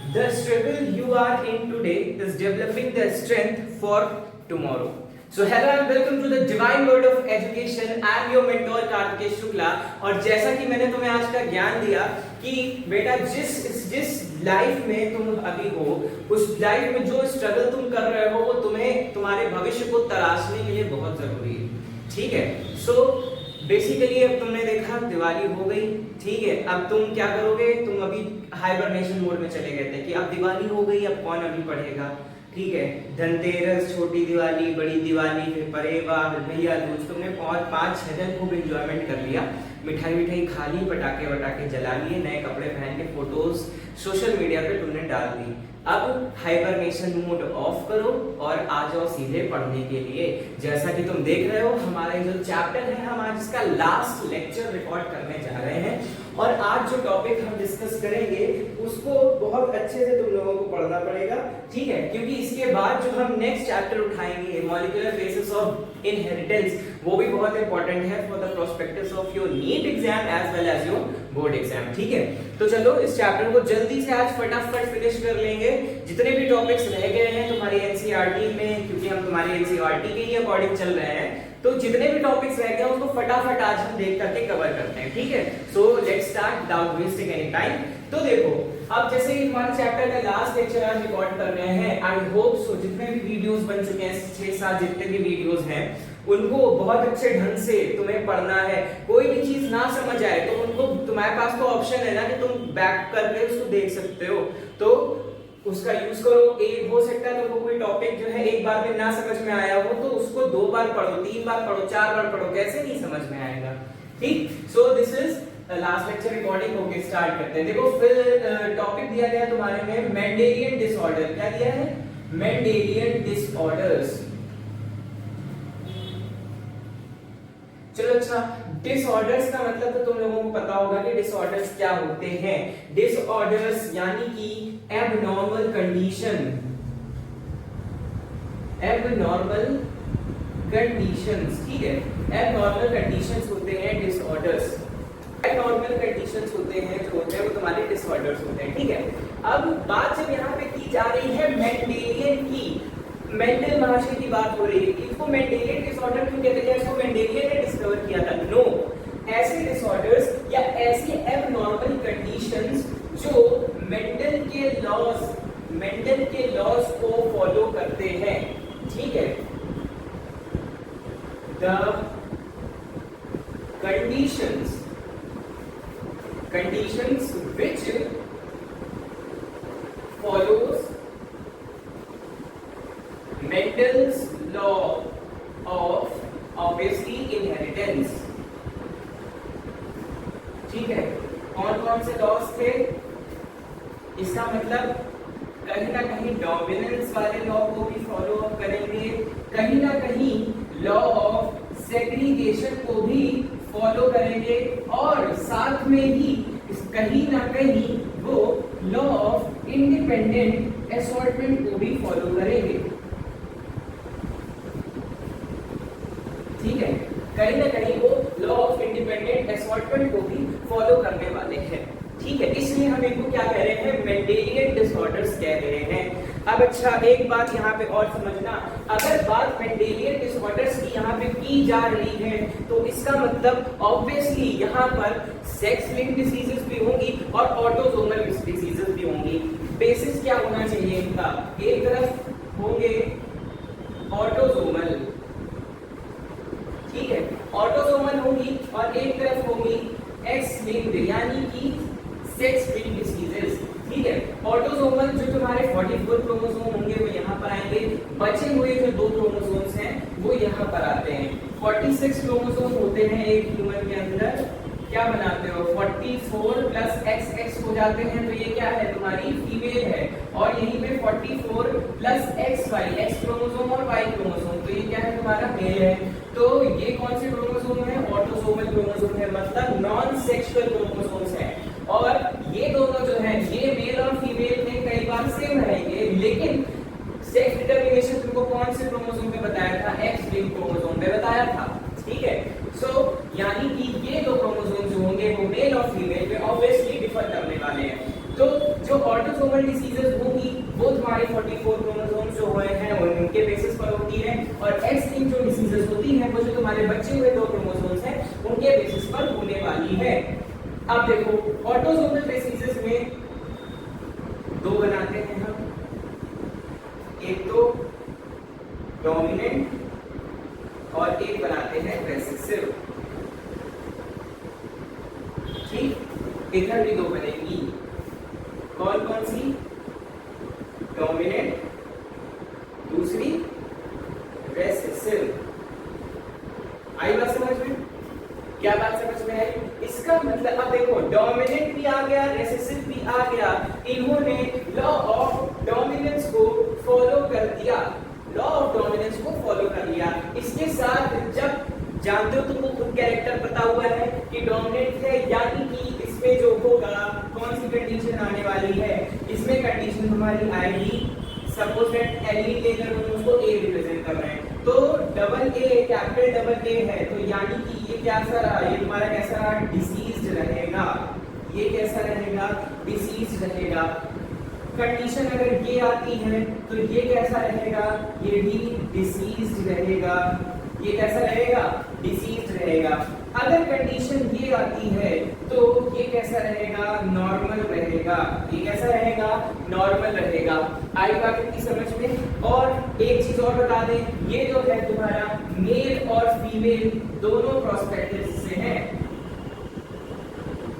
The struggle you are in today is developing the strength for tomorrow. So hello and welcome to the Divine Word of Education. I am your mentor Kartikeya Shukla. और जैसा कि मैंने तुम्हें आज का ज्ञान दिया कि बेटा जिस लाइफ में तुम अभी हो, उस लाइफ में जो स्ट्रगल तुम कर रहे हो वो तुम्हें तुम्हारे भविष्य को तराशने के लिए बहुत जरूरी है। ठीक है, सो बेसिकली अब तुमने देखा दिवाली हो गई, ठीक है। अब तुम क्या करोगे, तुम अभी हाइबरनेशन मोड में चले गए थे कि अब दिवाली हो गई, अब कौन अभी पढ़ेगा, ठीक है। धनतेरस, छोटी दिवाली, बड़ी दिवाली, फिर परेवा, भैया दूज, तुमने 5-6 दिन खूब एंजॉयमेंट कर लिया, मिठाई खा ली, पटाखे वटाखे जला लिए, नए कपड़े पहन के फोटोज सोशल मीडिया पे तुमने डाल दी। अब हाइबरनेशन मोड ऑफ करो और आ जाओ सीधे पढ़ने के लिए। जैसा कि तुम देख रहे हो हमारा जो चैप्टर है, हम आज इसका लास्ट लेक्चर रिकॉर्ड करने जा रहे हैं और आज जो टॉपिक हम डिस्कस करेंगे उसको बहुत अच्छे से तुम लोगों को पढ़ना पड़ेगा, ठीक है। क्योंकि इसके बाद जो हम नेक्स्ट चैप्टर उठाएंगे, मॉलिक्यूलर बेसिस ऑफ इनहेरिटेंस, वो भी बहुत इंपॉर्टेंट है for the prospectus of your NEET exam as well as your board exam, ठीक है। तो चलो इस चैप्टर को जल्दी से आज फटाफट फिनिश कर लेंगे। जितने भी टॉपिक्स रह गए हैं तुम्हारी एनसीईआरटी में, क्योंकि हम तुम्हारी एनसीईआरटी के ही अकॉर्डिंग चल रहे हैं, तो जितने भी टॉपिक्स रह गए उसको फटाफट आज हम देख करके कवर करते हैं, ठीक है। So let's start without wasting any time. तो देखो, अब जैसे ही हमारे चैप्टर का लास्ट लेक्चर आज रिकॉर्ड कर रहे हैं, आई होप सो जितने भी वीडियोस बन चुके हैं, 6-7 जितने भी वीडियोस हैं, उनको बहुत अच्छे ढंग से तुम्हें पढ़ना है। कोई भी चीज ना समझ आए तो उनको, तुम्हारे पास तो ऑप्शन है ना कि तुम बैक करके उसको देख सकते हो, तो उसका यूज करो। एक हो सकता है तुमको कोई टॉपिक जो है एक बार में ना समझ में आया हो तो उसको 2 बार पढ़ो, 3 बार पढ़ो, 4 बार पढ़ो, कैसे नहीं समझ में आएगा, ठीक। So this is last lecture recording. Okay, start करते हैं। देखो फिर टॉपिक दिया गया तुम्हारे में मेंडेलियन डिसऑर्डर। क्या दिया है? Mendelian disorders. चलो अच्छा, डिसऑर्डर्स का मतलब तो तुम लोगों को पता होगा कि डिसऑर्डर्स क्या होते हैं। डिसऑर्डर्स यानी कि एबनॉर्मल कंडीशन, एबनॉर्मल कंडीशंस, ठीक है। एबनॉर्मल कंडीशंस होते हैं डिसऑर्डर्स। एबनॉर्मल कंडीशंस होते हैं जो होते हैं वो तुम्हारे डिसऑर्डर्स होते हैं, ठीक है। अब बात जब यहाँ पे की जा रही है मेंडेलियन की, मेंडल महाशय की बात हो रही है, इसको मेंडेलियन डिसऑर्डर क्यों कहते हैं? इसको मेंडेलियन ने डिस्कवर किया था। नो, ऐसे डिसऑर्डर्स या ऐसी एबनॉर्मल कंडीशंस जो मेंडल के लॉज को फॉलो करते हैं, ठीक है। The conditions which follows Mendel's law of obviously inheritance, ठीक है। कौन कौन से लॉस थे? इसका मतलब कहीं ना कहीं डोमिनेंस वाले लॉ को भी फॉलो अप करेंगे, कहीं ना कहीं लॉ ऑफ सेग्रीगेशन को भी फॉलो करेंगे, और साथ में ही कहीं ना कहीं वो लॉ ऑफ इंडिपेंडेंट असॉर्टमेंट को भी फॉलो करेंगे, ठीक है। कहीं ना कहीं वो लॉ ऑफ इंडिपेंडेंट असॉर्टमेंट को भी फॉलो करने वाले हैं, ठीक है। इसलिए हम इनको क्या कह रहे हैं? मेंडेलियन डिसऑर्डर्स कह रहे हैं। अब अच्छा, एक बात यहाँ पे और समझना, अगर बात मेंडेलियन डिसऑर्डर्स की यहाँ पे की जा रही है तो इसका मतलब ऑब्वियसली यहाँ पर सेक्स लिंक्ड डिसीजेस भी होंगी और ऑटोसोमल डिसीजेस भी होंगी। बेसिस क्या होना चाहिए इनका? एक तरफ होंगे ऑटोसोमल, ठीक है, ऑटोसोमल होंगी, और एक तरफ होंगी एक्स लिंक्ड यानी कि सेक्स लिंक्ड डिसीजेस, ठीक है। ऑटोसोमल जो तुम्हारे 44 क्रोमोसोम होंगे वो यहाँ पर आएंगे, बचे हुए जो 2 क्रोमोसोम्स हैं वो यहाँ पर आते हैं। 46 क्रोमोसोम होते हैं एक ह्यूमन के अंदर, क्या बनाते हो? 44 प्लस XX हो जाते हैं, तो ये क्या है? तुम्हारी फीमेल है। और यहीं पे 44 प्लस XY, X क्रोमोसोम और Y क्रोमोसोम, तो ये क्या है? तुम्हारा मेल है। तो ये कौन से क्रोमोसोम है? ऑटोसोमल क्रोमोसोम है, मतलब नॉन सेक्सुअल क्रोमोसोम्स है। और ये दोनों जो है, ये मेल और फीमेल में कई बार सेम रहेंगे, लेकिन सेक्स डिटरमिनेशन तुमको कौन से क्रोमोसोम में बताया था? एक्स लिंक्ड क्रोमोसोम में बताया था, ठीक है। सो यानी कि ये 2 क्रोमोसोम जो होंगे वो मेल और फीमेल में ऑब्वियसली डिफर करने वाले हैं। तो जो ऑटोसोमल डिसीजेस होगी वो तुम्हारे 44 क्रोमोसोम जो हुए हैं उनके बेसिस पर होती है, और एक्स लिंक्ड जो डिसीजेस होती हैं वो जो तुम्हारे बचे हुए 2 क्रोमोसोम्स हैं उनके बेसिस पर होने वाली है। अब देखो ऑटोसोमल डिसीजेस में 2 बनाते हैं हम, एक तो डोमिनेंट और एक बनाते हैं रेसेसिव। ठीक, इधर भी 2 बनेगी, कौन कौन सी? डोमिनेंट, दूसरी रेसेसिव। आई बात समझ में? क्या बात समझ में आई? इसका मतलब अब देखो डोमिनेंट भी आ गया, रेसेसिव भी आ गया, इन्होंने लॉ ऑफ डोमिनेंस को फॉलो कर दिया, लॉ ऑफ डोमिनेंस को फॉलो कर लिया। इसके साथ जब जानते हो तुमको खुद कैरेक्टर पता हुआ है कि डोमिनेंट है, यानी कि इसमें जो होगा कौन सी कंडीशन आने वाली है, इसमें कंडीशन हमारी आएगी, सपोज दैट एलिन लेकर हम उसको ए रिप्रेजेंट कर रहे हैं, तो double A capital double A है, तो यानी कि ये कैसा रहा, ये तुम्हारा कैसा रहा? डिसीज्ड रहेगा। ये कैसा रहेगा? डिसीज्ड रहेगा। कंडीशन अगर ये आती है तो ये कैसा रहेगा? ये भी डिसीज्ड रहेगा। ये कैसा रहेगा? डिसीज्ड रहेगा। अगर कंडीशन ये आती है तो ये कैसा रहेगा? नॉर्मल रहेगा। ये कैसा रहेगा? नॉर्मल रहेगा। आई बात की समझ में? और एक चीज और बता दें, ये जो है तुम्हारा मेल और फीमेल दोनों प्रोस्पेक्टिव से है,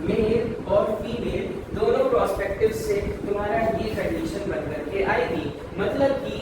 मेल और फीमेल दोनों प्रोस्पेक्टिव से तुम्हारा ये कंडीशन बन करके आएगी। मतलब कि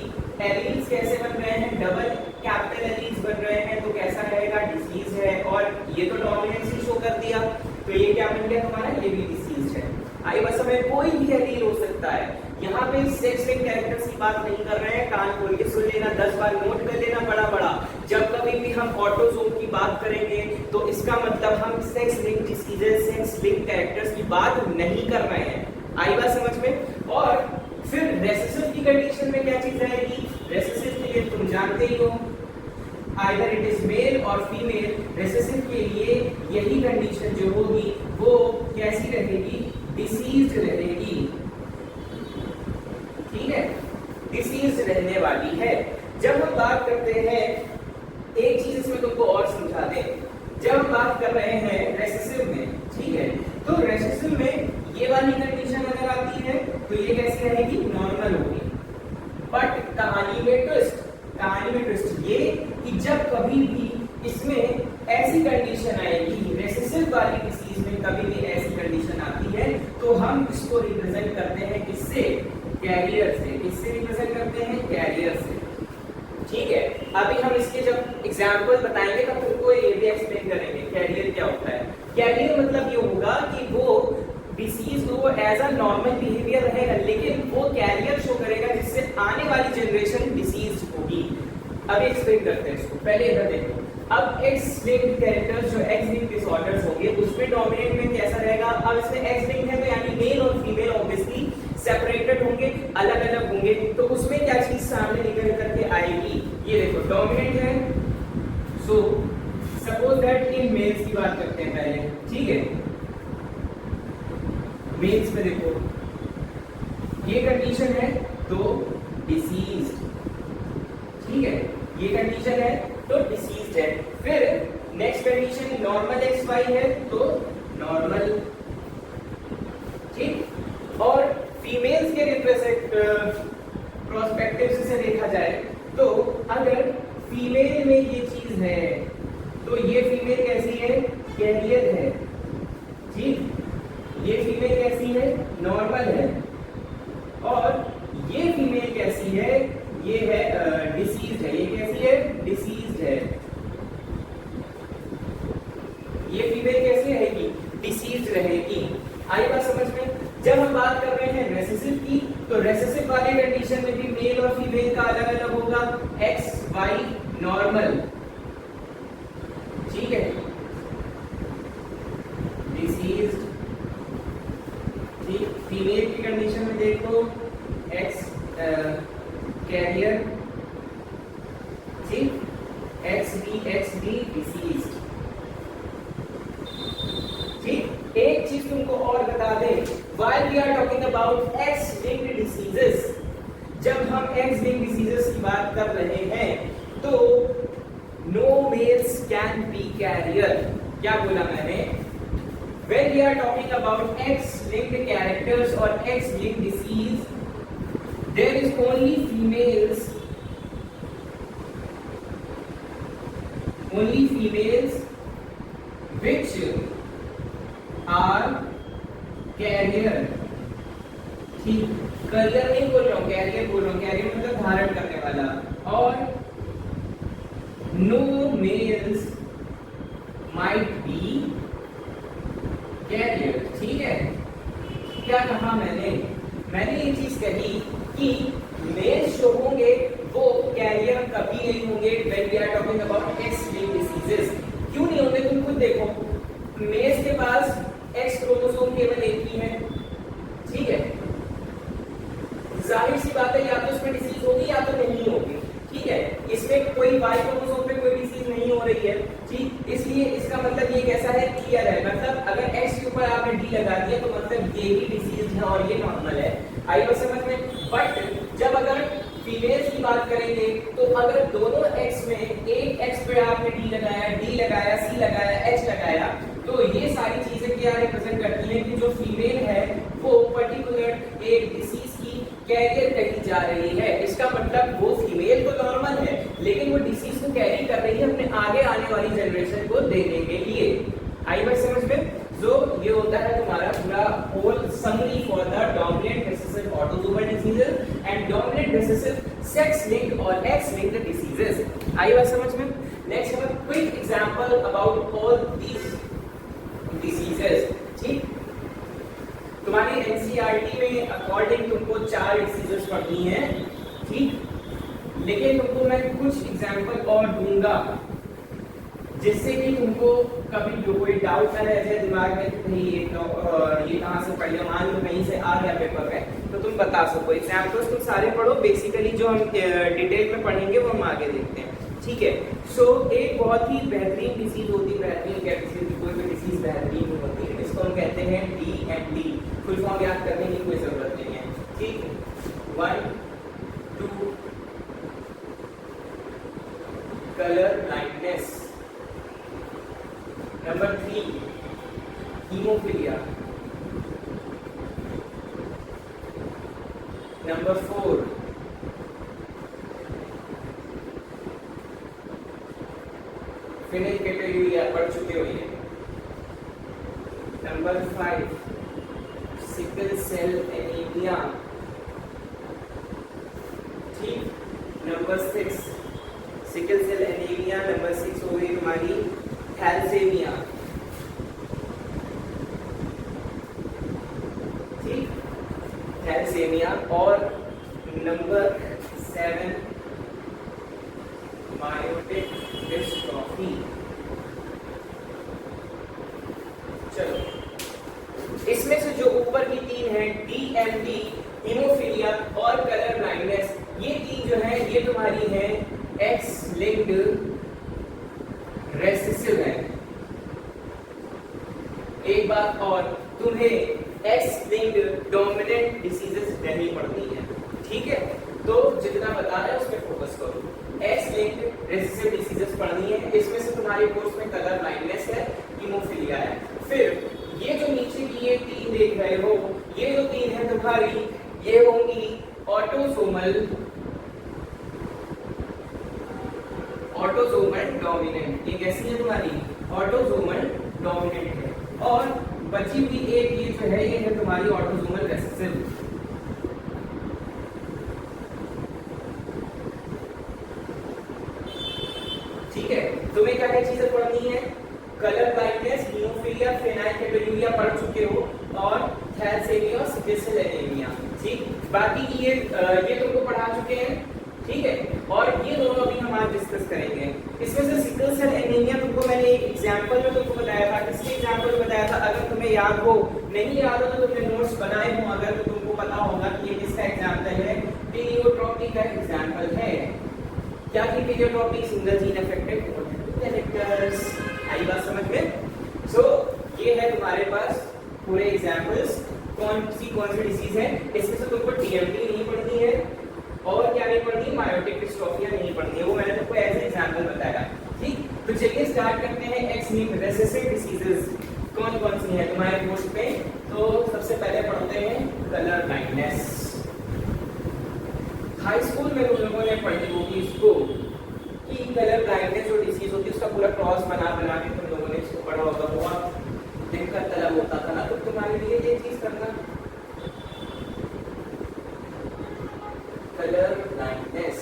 एलील्स कैसे बन रहे हैं? डबल कैपिटल एलील्स बन रहे हैं, तो कैसा रहेगा? डिसीज है। और ये तो डोमिनेंस ही शो कर दिया, तो ये क्या बन गया हमारा? ये भी डिसीज है। आई बस हमें कोई भी एलील हो सकता है। यहाँ पे सेक्स लिंक कैरेक्टर्स की बात नहीं कर रहे हैं, कान खोल के सुन लेना, 10 बार नोट कर लेना बड़ा बड़ा। जब कभी भी हम ऑटोसोम की बात करेंगे तो इसका मतलब हम sex link diseases, sex link characters की बात नहीं कर रहे हैं। आई बात समझ में? और फिर रेसेसिव की कंडीशन में क्या चीज रहेगी? रेसेसिव के लिए तुम जानते ही हो, आइदर इट इज मेल और फीमेल। रेसेसिव के लिए यही कंडीशन जो होगी वो कैसी रहेगी? डिसीज्ड रहेगी। ठीक है, डिसीज्ड रहने वाली है। जब हम बात करते हैं, एक चीज इसमें तुमको और समझा दें, जब हम बात कर रहे हैं रेसेसिव में, ठीक है, तो रेसेसिव में ये वाली कंडीशन अगर आती है तो ये कैसी रहेगी? नॉर्मल होगी। बट कहानी में ट्विस्ट ये कि जब कभी भी इसमें ऐसी कंडीशन आएगी, रेसेसिव वाली डिसीज में कभी भी ऐसी कंडीशन आती है, तो हम इसको रिप्रेजेंट करते हैं किससे? कैरियर से। किससे रिप्रेजेंट करते हैं? कैरियर से। ठीक है, अभी हम इसके जब एग्जाम्पल बताएंगे तब तुमको ये भी एक्सप्लेन करेंगे कैरियर क्या होता है। कैरियर मतलब ये होगा कि वो डिसीज वो एज अ नॉर्मल बिहेवियर रहेगा, लेकिन वो कैरियर शो करेगा जिससे आने वाली जनरेशन डिसीज होगी। अब एक्सप्लेन करते हैं इसको। पहले इधर देखो, अब एक्स लिंक्ड कैरेक्टर्स जो एक्स लिंक्ड डिसऑर्डर्स होंगे उसमें डोमिनेंट में कैसा रहेगा? अब इसमें एक्स लिंक्ड है तो यानी मेल और फीमेल ऑब्वियसली सेपरेटेड होंगे, अलग अलग होंगे, तो उसमें क्या चीज सामने निकल करके आएगी? ये देखो डोमिनेंट है, so suppose that in males की बात करते हैं पहले। ठीक है, मेल्स में देखो ये कंडीशन है तो डिसीज्ड। ठीक है, ये कंडीशन है तो डिसीज्ड है। फिर next condition normal X Y है तो नॉर्मल। ठीक, और फीमेल्स के प्रोस्पेक्टिव से देखा जाए तो अगर फीमेल में ये चीज है तो ये फीमेल कैसी है? कैरियर है। ठीक, ये फीमेल कैसी है? नॉर्मल है। और ये फीमेल कैसी है? ये है डिसीज्ड है। ये कैसी है? डिसीज्ड है। ये फीमेल कैसी रहेगी? डिसीज्ड रहेगी। आई बात समझ में? जब हम बात कर रहे हैं रेसेसिव की, तो रेसेसिव वाले कंडीशन में भी मेल और फीमेल का अलग अलग होगा, एक्स वाई नॉर्मल। ठीक है, डिसीज्ड। ठीक, फीमेल की कंडीशन में देखो एक्स कैरियर, ठीक, एक्स बी डिसीज्ड। ठीक, एक चीज तुमको और बता दें, while we are talking about X-linked diseases, जब हम X-linked diseases की बात कर रहे हैं तो no males can be carrier. क्या बोला मैंने? When we are talking about X-linked characters or X-linked disease, there is only females which are carrier. ठीक, करियर नहीं बोल रहा हूँ, कैरियर बोल रहा हूँ. कैरियर मतलब धारण करने वाला. और no males might be carrier. ठीक है. क्या कहा मैंने ये चीज कही कि मेल्स जो होंगे वो कैरियर कभी नहीं होंगे when we are talking about X-linked diseases. क्यों नहीं होंगे? तुम खुद देखो, मेल्स के पास X क्रोमोसोम केवल एक ही है. ठीक है, जाहिर सी बात है या तो इसमें डिसीज होगी या तो नहीं होगी. ठीक है, इसमें कोई Y क्रोमोसोम पे कोई डिसीज नहीं हो रही है. ठीक, इसलिए इसका मतलब ये कैसा है? क्लियर है. मतलब अगर X के ऊपर आपने D लगा दिया तो मतलब ये ही डिसीज है और ये नॉर्मल है. आई बात समझ में? बट जब अगर फीमेल्स की बात करेंगे तो अगर दोनों X में एक X पे आपने D लगाया, D लगाया, C लगाया, H लगाया, तो ये सारी चीजें क्या रिप्रेजेंट करती हैं कि जो फीमेल है वो पर्टिकुलर एक डिसीज की कैरियर कही जा रही है. इसका मतलब वो फीमेल तो नॉर्मल है लेकिन वो डिसीज को कैरी कर रही है अपने आगे आने वाली जनरेशन को देने के लिए. आई बात समझ में? जो ये होता है तुम्हारा पूरा whole summary for the dominant recessive autosomal diseases and dominant recessive sex linked और एक्स लिंक्ड डिसीजेस. आई बात समझ में? नेक्स्ट हम quick example about all these diseases. ठीक, तुम्हारी एनसीईआरटी में अकॉर्डिंग तुमको 4 डिसीजेस पढ़नी है. ठीक, लेकिन तुमको मैं कुछ एग्जांपल और दूंगा जिससे कि तुमको कभी जो कोई डाउट ना रह जाए दिमाग में कि नहीं ये कहाँ से पढ़ लिया, मान लो कहीं से आ गया पेपर में तो तुम बता सको. एग्जाम्पल्स तुम सारे पढ़ो. बेसिकली जो हम डिटेल में पढ़ेंगे वो हम आगे देखते हैं. ठीक है. सो एक बहुत ही बेहतरीन डिसीज होती है. बेहतरीन क्या डिसीज? कोई भी डिसीज बेहतरीन होती है. इसको हम कहते हैं DMD. फुल फॉर्म याद करने की कोई जरूरत नहीं है. ठीक, 1 2 colour blindness. Number 3, hemophilia. Number 4, phenylketonuria पढ़ चुके हो ये. Number 5, sickle cell anemia. ठीक. Number 6, sickle cell anemia. Number 6 हो गई तुम्हारी थैलेसीमिया. ठीक, थैलेसीमिया. और नंबर 7 मायोटिक डिस्ट्रॉफी. चलो, इसमें से जो ऊपर की 3 है DMD, हीमोफीलिया और कलर ब्लाइंडनेस, ये 3 जो है ये तुम्हारी है एक्स लिंक्ड रेसेसिव है. एक बात और, तुम्हें एक्स लिंक्ड डोमिनेंट डिसीजेस नहीं पढ़नी है. ठीक है, तो जितना बता रहा है उस पर फोकस करो. एक्स लिंक्ड रेसेसिव डिसीजेस पढ़नी है. इसमें से तुम्हारे कोर्स में कलर ब्लाइंडनेस है, हीमोफीलिया है. फिर ये जो नीचे की ये 3 देख रहे हो, ये जो 3 है तुम्हारी ये होंगी ऑटोसोमल डोमिनेंट. ये कैसी है तुम्हारी? ऑटोसोमल डोमिनेंट है. और बची हुई एक ये जो है ये है तुम्हारी ऑटोसोमल रेसेसिव. ठीक है, तुम्हें क्या क्या चीजें पढ़नी है? कलर ब्लाइंडनेस, हीमोफीलिया, फेनाइलकेटोन्यूरिया पढ़ चुके हो और थैलेसीमिया और सिकल सेल एनीमिया. ठीक, बाकी ये तुमको पढ़ा चुके हैं. ठीक है, और ये दोनों अभी हम आज डिस्कस करेंगे. इसमें से सिकल सेल एनीमिया तुमको मैंने एक एग्जांपल में तुमको बताया था. किसके एग्जांपल में बताया था? अगर तुम्हें याद हो, नहीं याद हो तो तुमने नोट्स बनाए हो अगर, तो तुमको पता होगा कि ये किसका एग्जांपल है. टीनियोट्रोपी का एग्जांपल है. क्या की टीनियोट्रोपी? Single gene affected characters. आई बात समझ में? सो ये है तुम्हारे पास पूरे एग्जांपल्स. कौन जीएमटी नहीं पढ़नी है और क्या नहीं पढ़नी है, मायोटिक डिस्ट्रोफिया नहीं पढ़नी है, वो मैंने तुमको एज एग्जांपल बताया। ठीक, तो चलिए स्टार्ट करते हैं। एक्स लिंक्ड रेसेसिव डिसीजेस कौन कौन सी है तुम्हारे पोस्ट पे। तो सबसे पहले पढ़ते हैं कलर ब्लाइंडनेस। हाई स्कूल में तुम लोगों ने पढ़ी होगी इसको कि कलर ब्लाइंडनेस जो डिसीज होती है उसका पूरा क्रॉस बना बना के तुम लोगों ने इसको पढ़ा होगा, बहुत दिक्कत तलब होता था ना। तो तुम्हारे लिए ये चीज करना, colour blindness.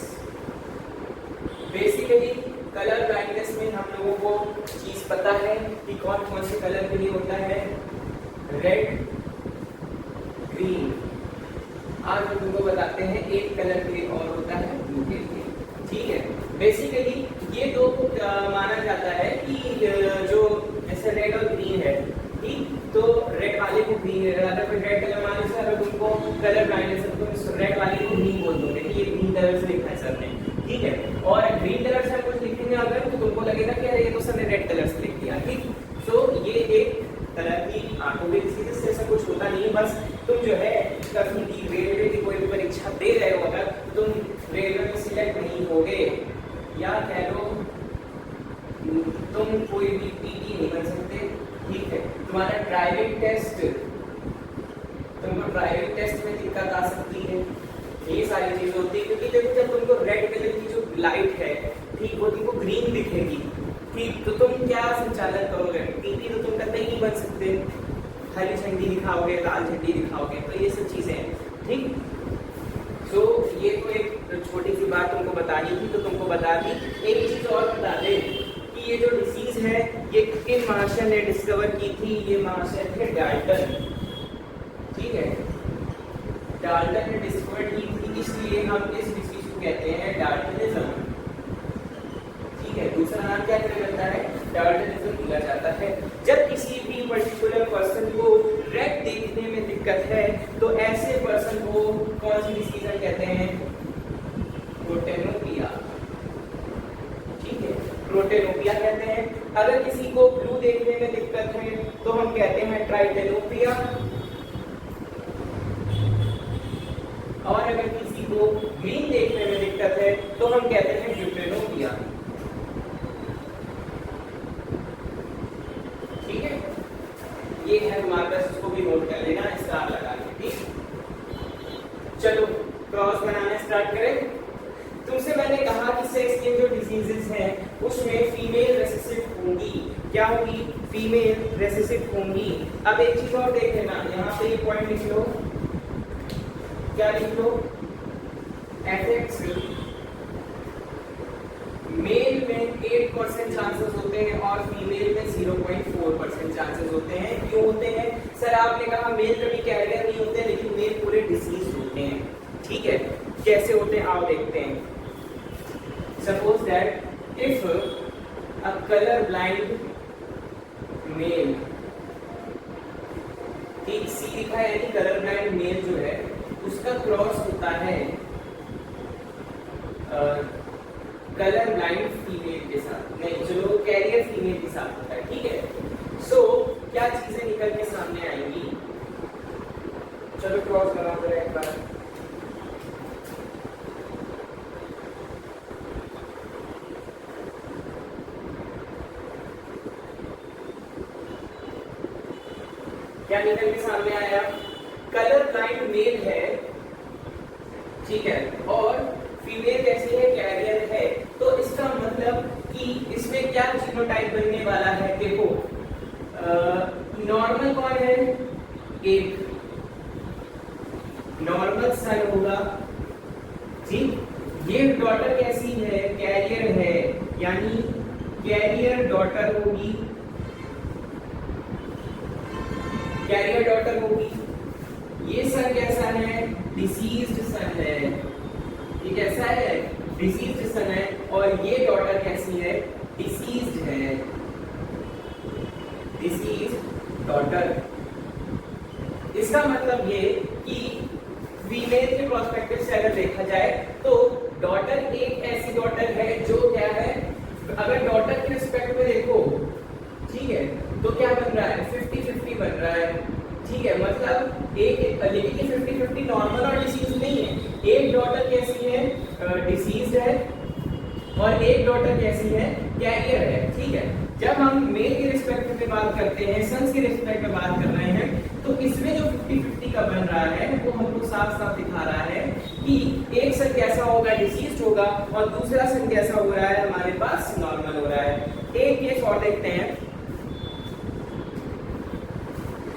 Basically colour blindness में हम लोगों को चीज पता है कि कौन कौन से कलर के लिए होता है, रेड, ग्रीन। आज हम तुमको बताते हैं एक कलर के लिए और होता है ब्लू के लिए। ठीक है, बेसिकली ये दो को माना जाता है कि जो जैसे रेड और ग्रीन है, ठीक, तो रेड वाले को ग्रीन, अगर कोई रेड कलर माने से अगर तुमको कलर ब्लाइंडनेस है तो रेड वाले को ग्रीन बोल दोगे कि ये ग्रीन कलर से लिखा है सर ने। ठीक है, और ग्रीन कलर से कुछ लिखेंगे अगर तो तुमको लगेगा कि अरे ये तो सर ने रेड कलर से लिख दिया। ठीक, तो ये एक तरह की आंखों की डिसीज से ऐसा कुछ होता नहीं है। बस तुम जो है कभी भी रेलवे की कोई भी परीक्षा दे रहे हो, अगर तुम रेलवे में सिलेक्ट नहीं होगे या कह लो तुम कोई भी पीटी नहीं बन सकते। ठीक है, तुम्हारा ड्राइविंग टेस्ट, तुमको ड्राइविंग टेस्ट में दिक्कत आ सकती है, ये सारी चीजें होती है। क्योंकि देखो जब तुमको रेड कलर की जो लाइट है, ठीक, वो तुमको ग्रीन दिखेगी, ठीक, तो तुम क्या संचालन करोगे, पीटी तो तुम कतई नहीं बन सकते, हरी झंडी दिखाओगे, लाल झंडी दिखाओगे, तो ये सब चीजें हैं। ठीक, तो ये तो एक छोटी सी बात तुमको बतानी थी, तो तुमको बता दी। एक चीज और बता दे कि ये जो डिसीज है ये किन महाशय ने डिस्कवर की थी। ये महाशय थे डाल्टन। ठीक है, डाल्टन ने डिस्कवर की थी, इसलिए हम इस डिसीज को कहते हैं डाल्टनिज्म। ठीक है, दूसरा नाम क्या कहता है, डाल्टनिज्म बोला जाता है। जब किसी भी पर्टिकुलर पर्सन को रेड देखने में दिक्कत है तो ऐसे पर्सन को कौन सी डिसीज कहते हैं, प्रोटेनोपिया। ठीक है, प्रोटेनोपिया कहते हैं। अगर किसी को ब्लू देखने में दिक्कत है तो हम कहते हैं ट्राइटेनोपिया, और अगर किसी को ग्रीन देखने में दिक्कत है तो हम कहते हैं ड्यूटेनोपिया। ठीक है, ये है हमारे पास, इसको भी नोट कर लेना, स्टार लगा के। ठीक, चलो क्रॉस बनाना स्टार्ट करें। तुमसे मैंने कहा कि सेक्स की जो डिजीजेस हैं उसमें फीमेल रेसेसिव होंगी। क्या होगी, फीमेल रेसेसिव होंगी। अब एक चीज और देख लेना, यहाँ पे ये पॉइंट लिख लो, क्या लिख लो, एफएक्स मेल में 8% चांसेस होते हैं और फीमेल में 0.4% चांसेस होते हैं। क्यों होते हैं सर, आपने कहा मेल कभी कैरियर नहीं होते, लेकिन मेल पूरे डिसीज होते हैं। ठीक है, कैसे होते हैं आओ देखते हैं। Suppose that if a colour blind mail, ठीक, सी लिखा है यानी कलर ब्लाइंड मेल जो है उसका क्रॉस होता है कलर ब्लाइंड फीमेल के साथ, नहीं चलो कैरियर फीमेल के साथ होता है। ठीक है, सो क्या चीजें निकल के सामने आएंगी, चलो क्रॉस बना दो एक बार। क्या निकल के सामने आया, कलर ब्लाइंड मेल है, ठीक है, और फीमेल कैसी है, कैरियर है। तो इसका मतलब कि इसमें क्या जीनोटाइप बनने वाला है, देखो नॉर्मल कौन है, एक नॉर्मल सन होगा। ठीक, ये डॉटर कैसी है, कैरियर है, यानी कैरियर डॉटर होगी, कैरियर डॉटर होगी। ये सन कैसा है, डिसीज्ड सन है, ये कैसा है, डिसीज्ड सन है, और ये डॉटर कैसी है, डिसीज्ड है, डिसीज्ड डॉटर। इसका मतलब ये कि फीमेल के प्रोस्पेक्टिव से अगर देखा जाए तो डॉटर एक ऐसी डॉटर है जो क्या है, अगर डॉटर के रिस्पेक्ट में देखो, ठीक है, तो क्या बन रहा है, 50-50 बन रहा है। ठीक है, मतलब एक लेकिन 50-50 नॉर्मल और डिसीज डिसीज नहीं है। एक डॉटर कैसी है, डिसीज्ड है, और एक डॉटर कैसी है, कैरियर है। ठीक है, जब हम मेल के रिस्पेक्ट में बात करते हैं, सन्स के रिस्पेक्ट में बात कर रहे हैं, तो इसमें जो 50-50 का बन रहा है वो हमको साफ साफ दिखा रहा है कि एक सन कैसा होगा, डिसीज्ड होगा, और दूसरा सन कैसा हो रहा है, हमारे पास नॉर्मल हो रहा है। एक केस और देखते हैं।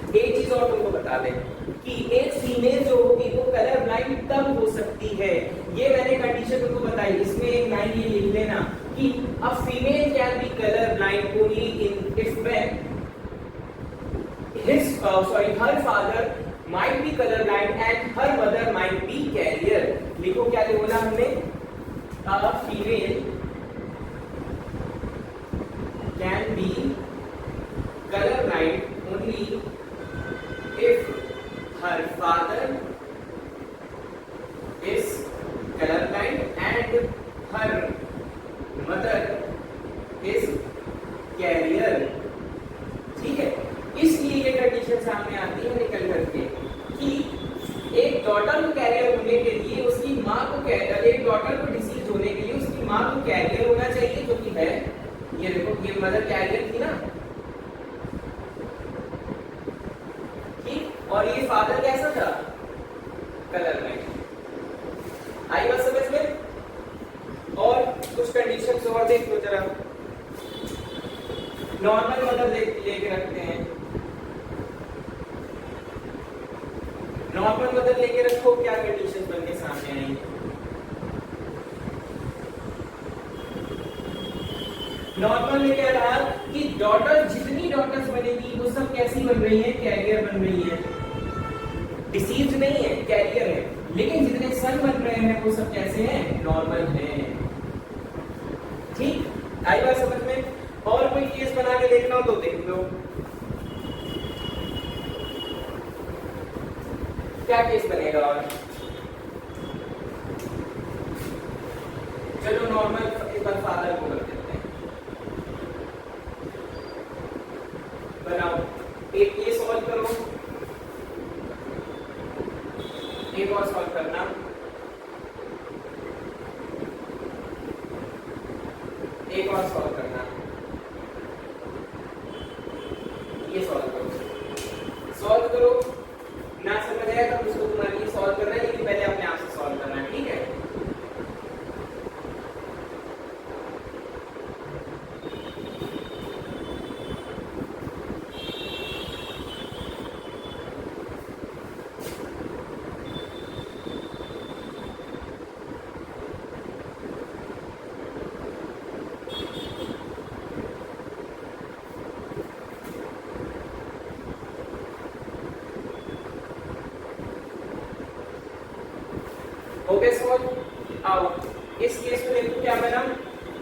एक चीज और तुमको बता दें कि एक फीमेल जो होगी वो कलर ब्लाइंड तब हो सकती है, ये मैंने कंडीशन तुमको बताई। इसमें एक लाइन ये लिख लेना कि a female can be colour blind only in if when her father might be color blind and her mother might be carrier। लिखो क्या बोला हमने, a female can be color blind only if her father is color blind and her mother is carrier। ठीक है, इसलिए ये condition सामने आती है निकल करके कि एक डॉटर को कैरियर होने के लिए उसकी माँ को एक डॉटर को डिसीज होने के लिए उसकी माँ को कैरियर होना चाहिए, जो कि है, ये देखो ये मदर कैरियर थी ना, ठीक, और ये फादर कैसा था, कलर ब्लाइंड। आई बात समझ में। और कुछ कंडीशंस और देख लो जरा, नॉर्मल मदर लेके रखते हैं, नॉर्मल मदर लेके रखो, क्या कंडीशन बन के सामने आएंगे। नॉर्मल में क्या रहा कि डॉटर, जितनी डॉटर्स बनेगी वो सब कैसी बन रही है, कैरियर बन रही है, डिसीज नहीं है, कैरियर है। लेकिन जितने सन बन रहे हैं वो सब कैसे हैं, नॉर्मल हैं। ठीक, आई बात समझ में। और कोई केस बना के देखना हो तो देख लो, क्या केस बनेगा। और चलो नॉर्मल एक बार फादर को कर देते हैं, बनाओ, एक ये सॉल्व करो, एक और सॉल्व करना, एक और सॉल्व करना, ये सॉल्व करो, सॉल्व करो। ना समझ आया तो उसको तुम्हारे लिए सॉल्व करना है, लेकिन पहले अपने आप से सॉल्व करना है। ठीक है, ओके सॉल्व। आओ इस केस में देखो क्या बना,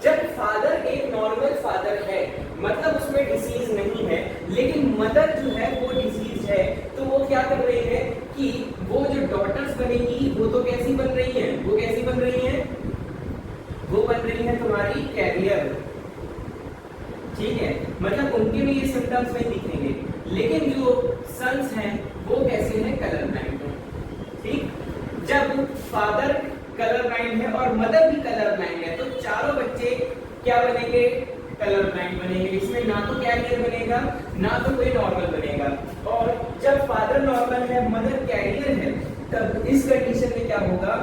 जब फादर एक नॉर्मल फादर है, मतलब उसमें डिसीज नहीं है, लेकिन मदर जो है वो डिसीज है, तो वो क्या कर रही है कि वो जो डॉटर्स बनेगी वो तो कैसी बन रही है, वो कैसी बन रही है, वो बन रही है तुम्हारी कैरियर। ठीक है, मतलब उनके में ये सिम्टम्स नहीं दिखेंगे, लेकिन जो सन्स हैं वो कैसे हैं, कलर ब्लाइंड हैं। ठीक, जब फादर कलर ब्लाइंड है और मदर भी कलर ब्लाइंड है, तो चारों बच्चे क्या बनेंगे, कलर ब्लाइंड बनेंगे। इसमें ना तो कैरियर बनेगा, ना तो कोई नॉर्मल बनेगा। और जब फादर नॉर्मल है, मदर कैरियर है, तब इस कंडीशन में क्या होगा,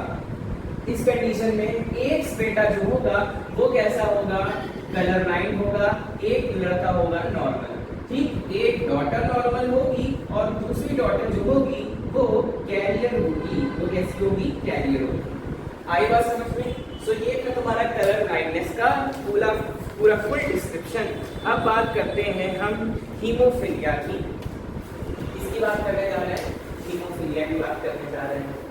इस कंडीशन में एक बेटा जो होगा वो कैसा होगा, कलर ब्लाइंड होगा, एक लड़का होगा नॉर्मल। ठीक, एक डॉटर नॉर्मल होगी और दूसरी डॉटर जो होगी वो कैरियर होगी, वो कैसी होगी, कैरियर होगी। आई बात समझ में। सो ये था तुम्हारा कलर ब्लाइंडनेस का पूरा फुल डिस्क्रिप्शन। अब बात करते हैं हम हीमोफीलिया की, इसकी बात करने जा रहे हैं, हीमोफीलिया की बात करने जा रहे हैं।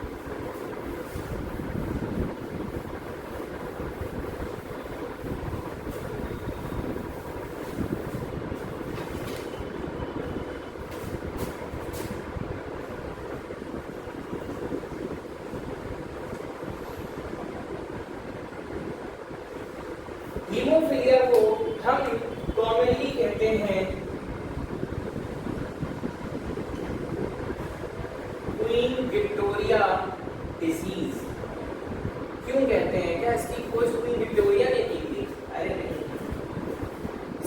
हीमोफीलिया को हम कॉमनली कहते हैं क्वीन विक्टोरिया डिसीज क्यों कहते हैं? क्या इसकी खोज क्वीन विक्टोरिया ने की थी? अरे नहीं,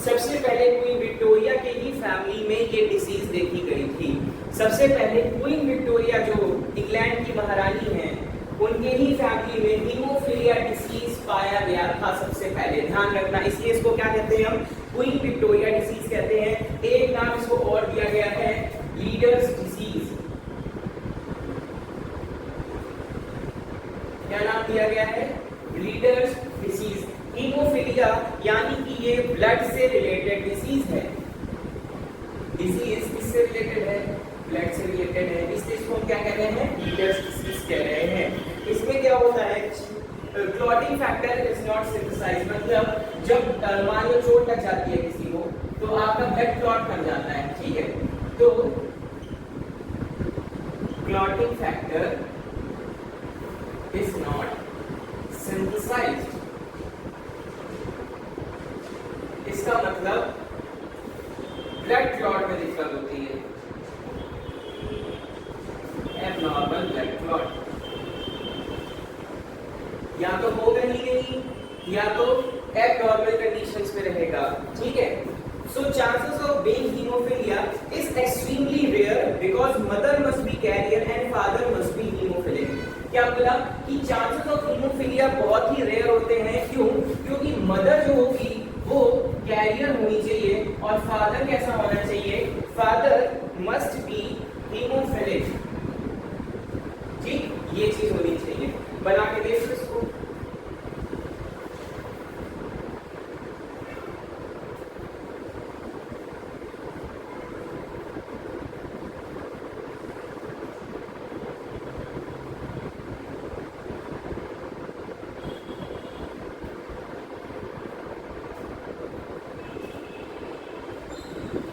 सबसे पहले क्वीन विक्टोरिया के ही फैमिली में ये डिसीज देखी गई थी। सबसे पहले क्वीन विक्टोरिया जो इंग्लैंड की महारानी हैं, उनके ही फैमिली में हीमोफीलिया डिसीज पाया गया था सबसे पहले। ध्यान रखना, इसलिए इसको क्या कहते हैं हम? क्वीन विक्टोरिया डिसीज कहते हैं। एक नाम इसको और दिया गया है, लीडर्स डिसीज। क्या नाम दिया गया है? Leaders disease. हीमोफीलिया यानी कि ये ब्लड से रिलेटेड डिसीज है। डिसीज किससे रिलेटेड है? ब्लड से रिलेटेड है, इसलिए इसको हम क्या कह रहे हैं? लीडर्स डिसीज कह रहे हैं। इसमें क्या होता है? Clotting factor is not synthesised, मतलब जब मान लो चोट लग जाती है किसी को तो आपका ब्लड क्लॉट बन जाता है, ठीक है? तो clotting factor is not synthesised, इसका मतलब ब्लड क्लॉट में दिक्कत होती है, एबनॉर्मल ब्लड क्लॉट। या तो होगा ही नहीं या तो एबनॉर्मल कंडीशंस में रहेगा, ठीक है? So chances of being haemophilia is extremely rare because mother must be carrier and father must be haemophilic. क्या बोला कि चांसेस ऑफ हीमोफिलिया बहुत ही रेयर होते हैं? क्यों? क्योंकि मदर जो होगी वो कैरियर होनी चाहिए और फादर कैसा होना चाहिए? फादर मस्ट बी हीमोफिलिक, ठीक? ये चीज होनी चाहिए। बना के देखो इसको।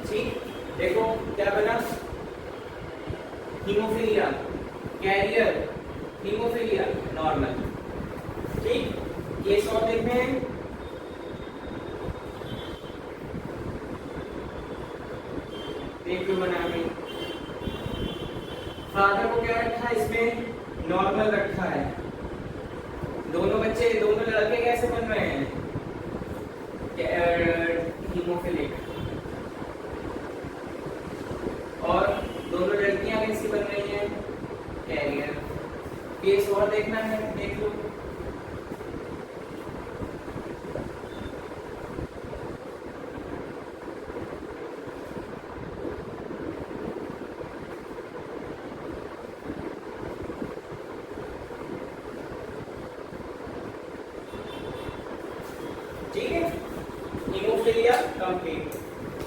ठीक, देखो क्या बना? हीमोफिलिया कैरियर, हीमोफिलिया नॉर्मल, ठीक? ये 100 देखते हैं। देख लो बना के। फादर को क्या रखा है इसमें? नॉर्मल रखा है। दोनों बच्चे, दोनों लड़के कैसे बन रहे हैं? हीमोफिलिक। और दोनों लड़कियां कैसी बन रही हैं? कैरियर। केस और देखना है, देख लो। ठीक है, हीमोफिलिया कंप्लीट।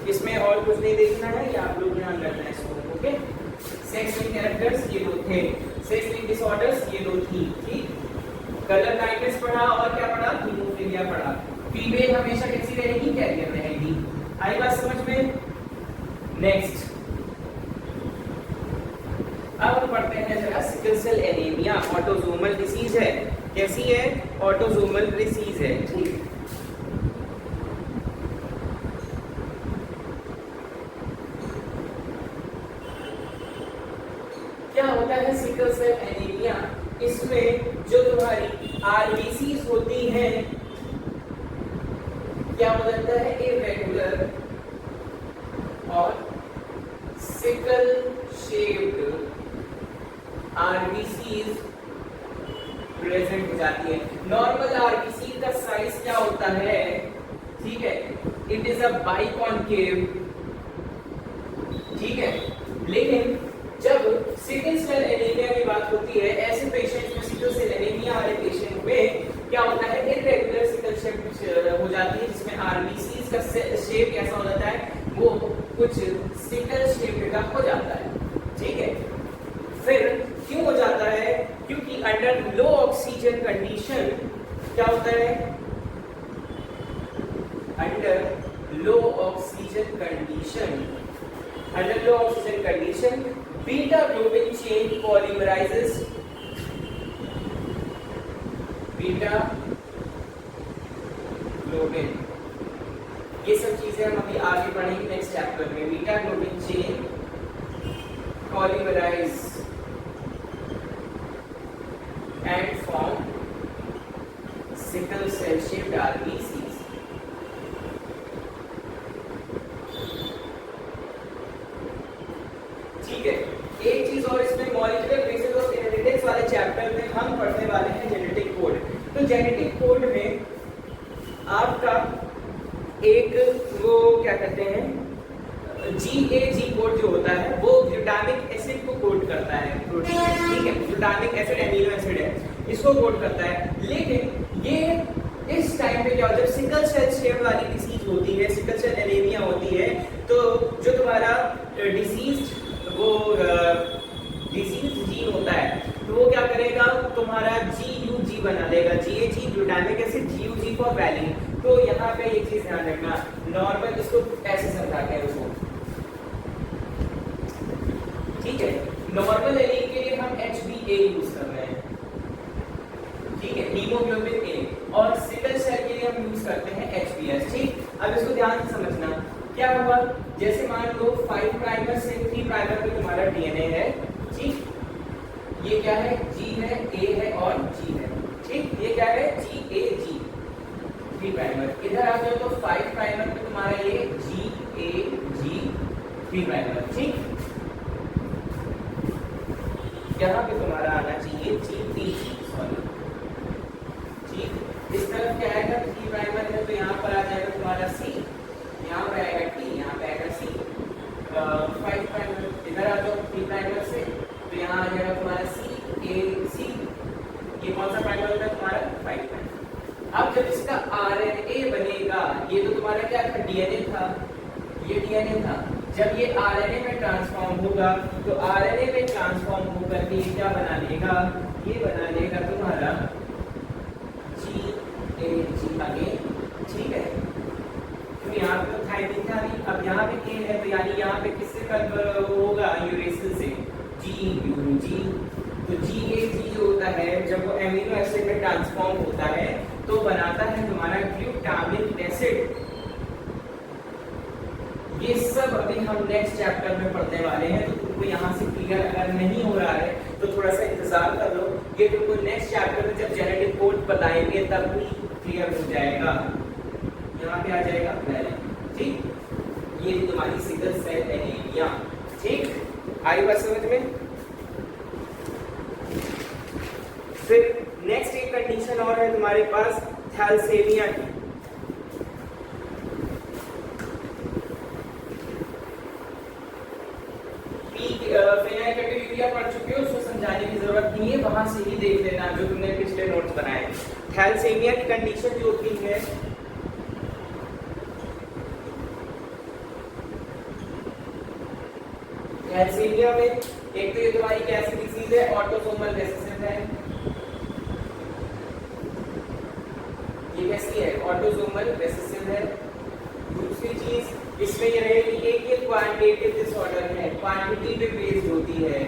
इसमें और कुछ नहीं देखना है, या आप लोग ध्यान रखना है इसको, ओके? सेक्स लिंक कैरेक्टर्स ये दो थे, सेक्स लिंक डिसऑर्डर्स ये दो थी, ठीक? कलर ब्लाइंडनेस पढ़ा और क्या पढ़ा? हीमोफिलिया पढ़ा। फीमेल हमेशा कैसी रहेगी? कैरियर रहेगी। आई बात समझ में? नेक्स्ट अब हम पढ़ते हैं जरा sickle cell anaemia. Autosomal disease है। कैसी है? ऑटोसोमल डिसीज है, ठीक? क्या होता है सिकल सेल एनीमिया? इसमें जो तुम्हारी आरबीसीज होती हैं क्या हो जाता है? इरेगुलर और सिकल शेप्ड आरबीसीज प्रेजेंट हो जाती है। नॉर्मल आरबीसी का साइज क्या होता है? ठीक है, इट इज अ बाइकॉन्केव, ठीक है? लेकिन जब सिकल सेल एनीमिया की बात होती है, ऐसे पेशेंट में, सिकल सेल एनीमिया वाले पेशेंट में क्या होता है? इरेगुलर सिकल शेप हो जाती है, जिसमें आरबीसीज का शेप कैसा हो जाता है? वो कुछ सिकल शेप का हो जाता है, ठीक है? फिर क्यों हो जाता है? क्योंकि अंडर लो ऑक्सीजन कंडीशन क्या होता है? Under low oxygen condition, under low oxygen condition beta globin chain polymerizes, beta globin. ये सब चीजें हम अभी आगे पढ़ेंगे नेक्स्ट चैप्टर में। Beta globin chain polymerize cell shaped RBCs. ठीक है, एक चीज और इसमें मॉलिक्यूलर बेसिस ऑफ जेनेटिक्स वाले चैप्टर में हम पढ़ने वाले हैं जेनेटिक कोड। तो जेनेटिक कोड में आपका एक वो क्या कहते हैं GAG कोड जो होता है वो ग्लूटामिक एसिड को कोड करता है प्रोटीन। ठीक है, ग्लूटामिक एसिड एमिनो एसिड है, इसको कोड करता है। लेकिन ये इस टाइम पे क्या होता है, सिकल सेल शेप वाली डिसीज होती है, सिकल सेल एनीमिया होती है, तो जो तुम्हारा डिसीज वो डिसीज जीन होता है तो वो क्या करेगा, तुम्हारा GUG बना देगा, GAG glutamic acid, GUG for valine. तो यहाँ पे एक चीज ध्यान रखना, नॉर्मल इसको ऐसे समझाते हैं उसको। ठीक है, नॉर्मल एलीन के लिए हम HbA यूज कर रहे हैं, ठीक है, हीमोग्लोबिन A, और सिकल सेल के लिए हम यूज करते हैं HbS। ठीक, अब इसको ध्यान से समझना क्या हुआ, जैसे मान लो 5 प्राइमर से 3 प्राइमर पे तुम्हारा DNA है। ठीक, ये क्या है, G है, A है और G है। ठीक, ये क्या है, GAG 3 प्राइमर। इधर आ जाओ तो 5 प्राइमर पे तुम्हारा ये GAG 3 प्राइमर। ठीक, यहाँ पे तुम्हारा आना चाहिए GTG, सॉरी। ठीक, इस तरफ क्या आएगा, 3 प्राइमर है तो यहाँ पर आ जाएगा तुम्हारा C, यहाँ पे आएगा T, यहाँ पे आएगा C। 5 प्राइमर इधर आ जाओ 3 प्राइमर से तो यहाँ आ जाएगा तुम्हारा CAC। ये कौन सा प्राइमर होगा तुम्हारा, 5 प्राइमर। अब जब इसका RNA बनेगा, ये तो तुम्हारा क्या था, DNA था, ये DNA था, जब ये RNA में ट्रांसफॉर्म होगा तो RNA में ट्रांसफॉर्म होकर के ये क्या बना लेगा, ये बना लेगा तुम्हारा GAG आगे। ठीक है, तो यहाँ पे तो थायमिन था नहीं, अब यहाँ पे A है तो यानी यहाँ पे किससे कन्वर्ट होगा, यूरेसिल से, GUG। तो GAG जो होता है जब वो एमिनो एसिड में ट्रांसफॉर्म होता है तो बनाता है तुम्हारा ग्लूटामिक एसिड। ये सब अभी हम नेक्स्ट चैप्टर में पढ़ने वाले हैं, तो तुमको यहाँ से क्लियर अगर नहीं हो रहा है तो थोड़ा सा इंतजार कर लो, ये तुमको नेक्स्ट चैप्टर में जब जेनेटिक कोड बताएंगे तब भी क्लियर हो जाएगा। यहाँ पे आ जाएगा वैलिन। ठीक, ये तुम्हारी सिकल सेल एनीमिया। ठीक, आई बात समझ में। फिर नेक्स्ट एक कंडीशन और है तुम्हारे पास थैलेसीमिया की। फेनाइलकेटोयूरिया पढ़ चुके हो, उसको समझाने की जरूरत नहीं है, वहां से ही देख लेना जो तुमने पिछले नोट्स बनाए। थैलेसीमिया की कंडीशन जो होती है, थैलेसीमिया में एक तो ये तुम्हारी कैसी डिसीज है, ऑटोसोमल रिसेसिव है। ये कैसी है, ऑटोसोमल रिसेसिव है। दूसरी चीज इसमें ये रहेगी, एक ये क्वांटिटेटिव डिसऑर्डर है, क्वांटिटी पे बेस्ड होती है।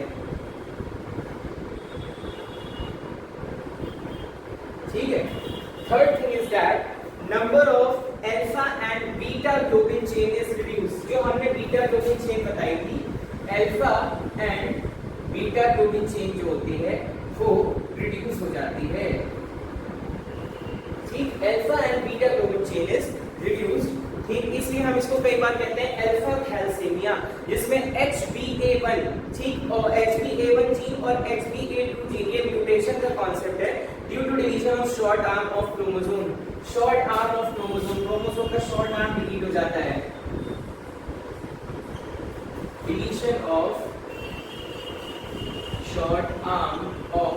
ठीक है, third thing is that number of alpha and beta globin chain is reduce. जो हमने बीटा ग्लोबिन चेन बताई थी, alpha and beta globin chain जो होती है वो रिड्यूस हो जाती है। ठीक, alpha and beta globin chain is reduced. ठीक, इसलिए हम इसको कई बार कहते हैं अल्फा थैलेसीमिया, जिसमें HbA1, ठीक, और HbA1 जीन और HbA2 जीन, ये म्यूटेशन का कॉन्सेप्ट है due to deletion of short arm of chromosome. Short arm of chromosome, chromosome का शॉर्ट आर्म डिलीट हो जाता है, deletion of short arm of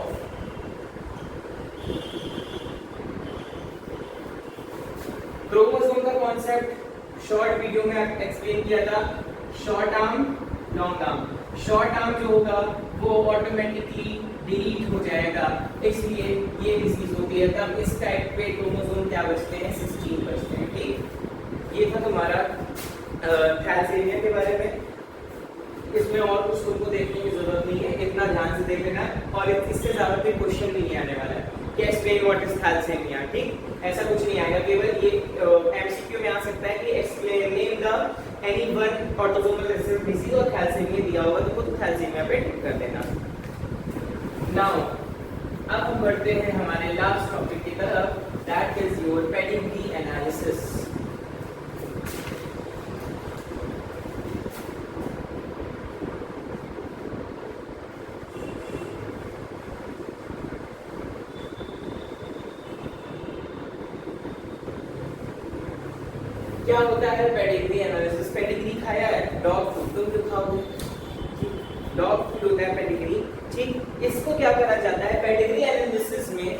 chromosome का कॉन्सेप्ट शॉर्ट वीडियो में एक्सप्लेन किया था, शॉर्ट आर्म लॉन्ग आर्म। शॉर्ट आर्म जो होगा वो ऑटोमेटिकली डिलीट हो जाएगा, इसलिए ये डिसीज होती है। तब इस टाइप पे क्रोमोसोम क्या बचते हैं, 16 बचते हैं। ठीक, ये था तुम्हारा थैलेसीमिया के बारे में। इसमें और कुछ तुमको देखने की जरूरत नहीं है, इतना ध्यान से देख लेना, और इससे ज्यादा कोई क्वेश्चन भी नहीं आने वाला है कि एक्सप्लेन व्हाट इज थैलेसीमिया। ठीक, ऐसा कुछ नहीं आएगा, केवल ये एमसीक्यू में आ सकता है कि explain name the any one autosomal recessive disease और थैलेसीमिया दिया होगा तो खुद थैलेसीमिया पे टिक कर देना। नाउ अब हम बढ़ते हैं हमारे लास्ट टॉपिक की तरफ, that is your pedigree analysis. क्या होता है पेडिग्री एनालिसिस? पेडिग्री खाया है, डॉग फूड तुम जो खाओगे, डॉग फूड होता है पेडिग्री, ठीक। इसको क्या करा जाता है पेडिग्री एनालिसिस में?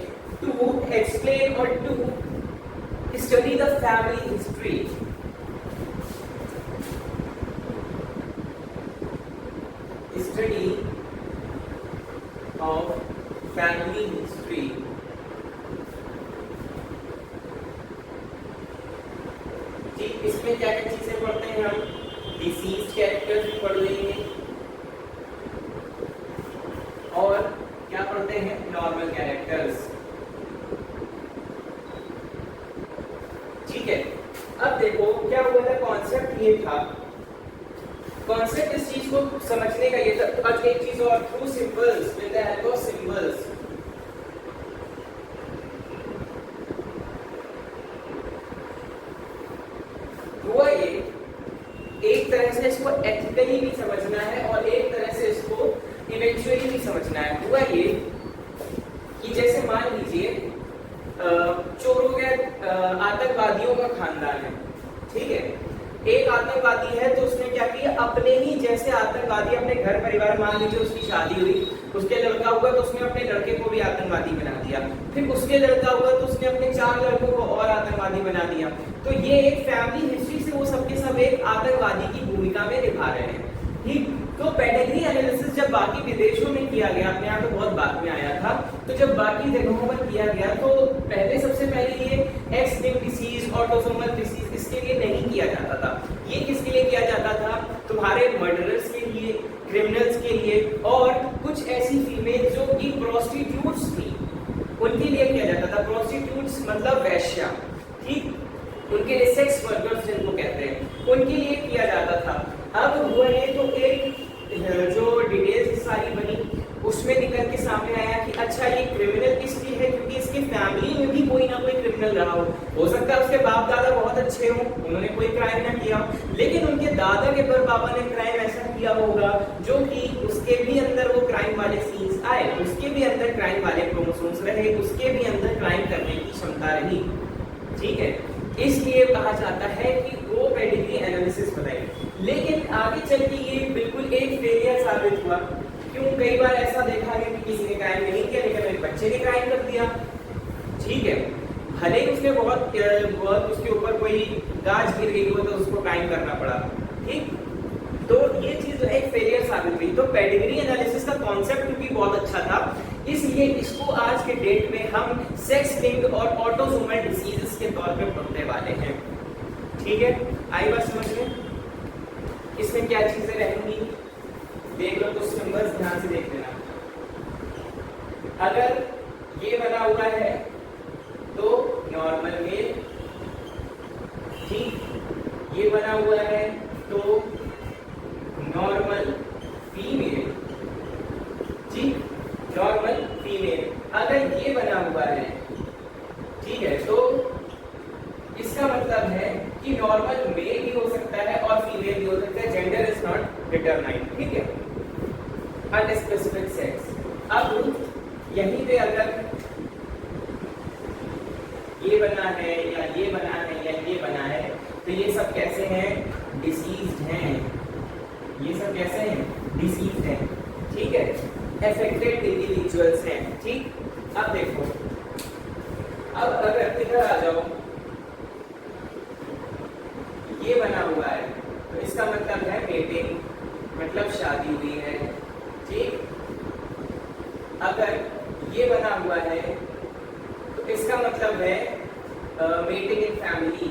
टू एक्सप्लेन और to study the family history, study of family history. इसमें क्या क्या चीजें पढ़ते हैं हम? डिसीज कैरेक्टर्स भी पढ़ लेंगे और क्या पढ़ते हैं? नॉर्मल कैरेक्टर्स, ठीक है। अब देखो क्या हुआ था, कॉन्सेप्ट ये था, कॉन्सेप्ट इस चीज को समझने का ये था। तो आज एक चीज और, through symbols, with the help of symbols, हुआ ये एक तरह से इसको एथिकली भी समझना है और एक तरह से इसको इवेंचुअली भी समझना है। हुआ ये कि जैसे मान लीजिए चोरों के आतंकवादियों का खानदान है, ठीक है। एक आतंकवादी है तो उसने क्या किया, अपने ही जैसे आतंकवादी अपने घर परिवार, मान लीजिए उसकी शादी हुई, उसके लड़का हुआ तो उसने अपने लड़के को भी आतंकवादी बना दिया, फिर उसके लड़का हुआ तो उसने अपने 4 लड़कों को और आतंकवादी बना दिया। तो ये एक फैमिली हिस्ट्री से वो सबके सब एक आतंकवादी की भूमिका में निभा रहे हैं, ठीक। तो पेडिग्री एनालिसिस जब बाकी विदेशों में किया गया, अपने यहाँ तो बहुत बाद में आया था, तो जब बाकी जगहों पर किया गया तो पहले सबसे पहले ये x linked disease, autosomal disease, इसके लिए नहीं किया जाता था। ये किसके लिए किया जाता था? तुम्हारे मर्डरर्स के लिए, क्रिमिनल्स के लिए और कुछ ऐसी फीमेल जो कि प्रोस्टिट्यूट्स थी उनके लिए किया जाता था। प्रोस्टिट्यूट्स मतलब वैश्या, ठीक, उनके लिए सेक्स वर्कर्स जिनको कहते हैं, उनके लिए किया जाता था। अब हुआ है तो एक जो डिटेल्स सारी बनी उसमें निकल के सामने आया कि अच्छा ये क्रिमिनल इसलिए है क्योंकि इसकी फैमिली में भी कोई ना कोई क्रिमिनल रहा हो सकता है उसके बाप दादा बहुत अच्छे हों, उन्होंने कोई क्राइम ना किया, लेकिन उनके दादा के परबाबा ने क्राइम ऐसा किया होगा जो कि उसके भी अंदर वो क्राइम वाले सीन्स आए, उसके भी अंदर क्राइम वाले क्रोमोसोम्स रहे, उसके भी अंदर क्राइम करने की क्षमता रही, ठीक है। इसलिए कहा जाता है कि वो पेडिग्री एनालिसिस बताई। लेकिन आगे चल के ये बिल्कुल एक फेलियर साबित हुआ। क्यों? कई बार ऐसा देखा गया कि किसी ने क्राइम नहीं किया लेकिन एक बच्चे ने क्राइम कर दिया, ठीक है। भले ही उसके बहुत उसके ऊपर कोई गाज गिर गई हो तो उसको क्राइम करना पड़ा, ठीक। तो ये चीज एक फेलियर साबित हुई। तो पेडिग्री एनालिसिस का कॉन्सेप्ट भी बहुत अच्छा था, इसलिए इसको आज के डेट में हम सेक्स लिंक्ड और ऑटोसोमल डिसीजेस के तौर पे पढ़ने वाले हैं, ठीक है। आई बात समझ में? इसमें क्या चीजें रहेंगी देख लो, कुछ सिंबल्स ध्यान से देख लेना। अगर ये बना हुआ है तो नॉर्मल मेल, ठीक। ये बना हुआ है तो नॉर्मल फीमेल, ठीक, नॉर्मल फीमेल। अगर ये बना हुआ है, ठीक है, तो इसका मतलब है कि नॉर्मल मेल भी हो सकता है और फीमेल भी हो सकता है, जेंडर इज नॉट डिटरमाइंड, ठीक है, अनस्पेसिफिक सेक्स। अब यहीं पे अगर ये बना है या ये बना है या ये बना है तो ये सब कैसे हैं? डिसीज्ड हैं, ये सब कैसे हैं? डिसीज्ड हैं, ठीक है, अफेक्टेड इंडिविजुअल्स हैं, ठीक। अब देखो, अब अगर इधर आ जाओ, ये बना हुआ है तो इसका मतलब है मेटिंग, मतलब शादी हुई है, ठीक। अगर ये बना हुआ है तो इसका मतलब है मेटिंग इन फैमिली,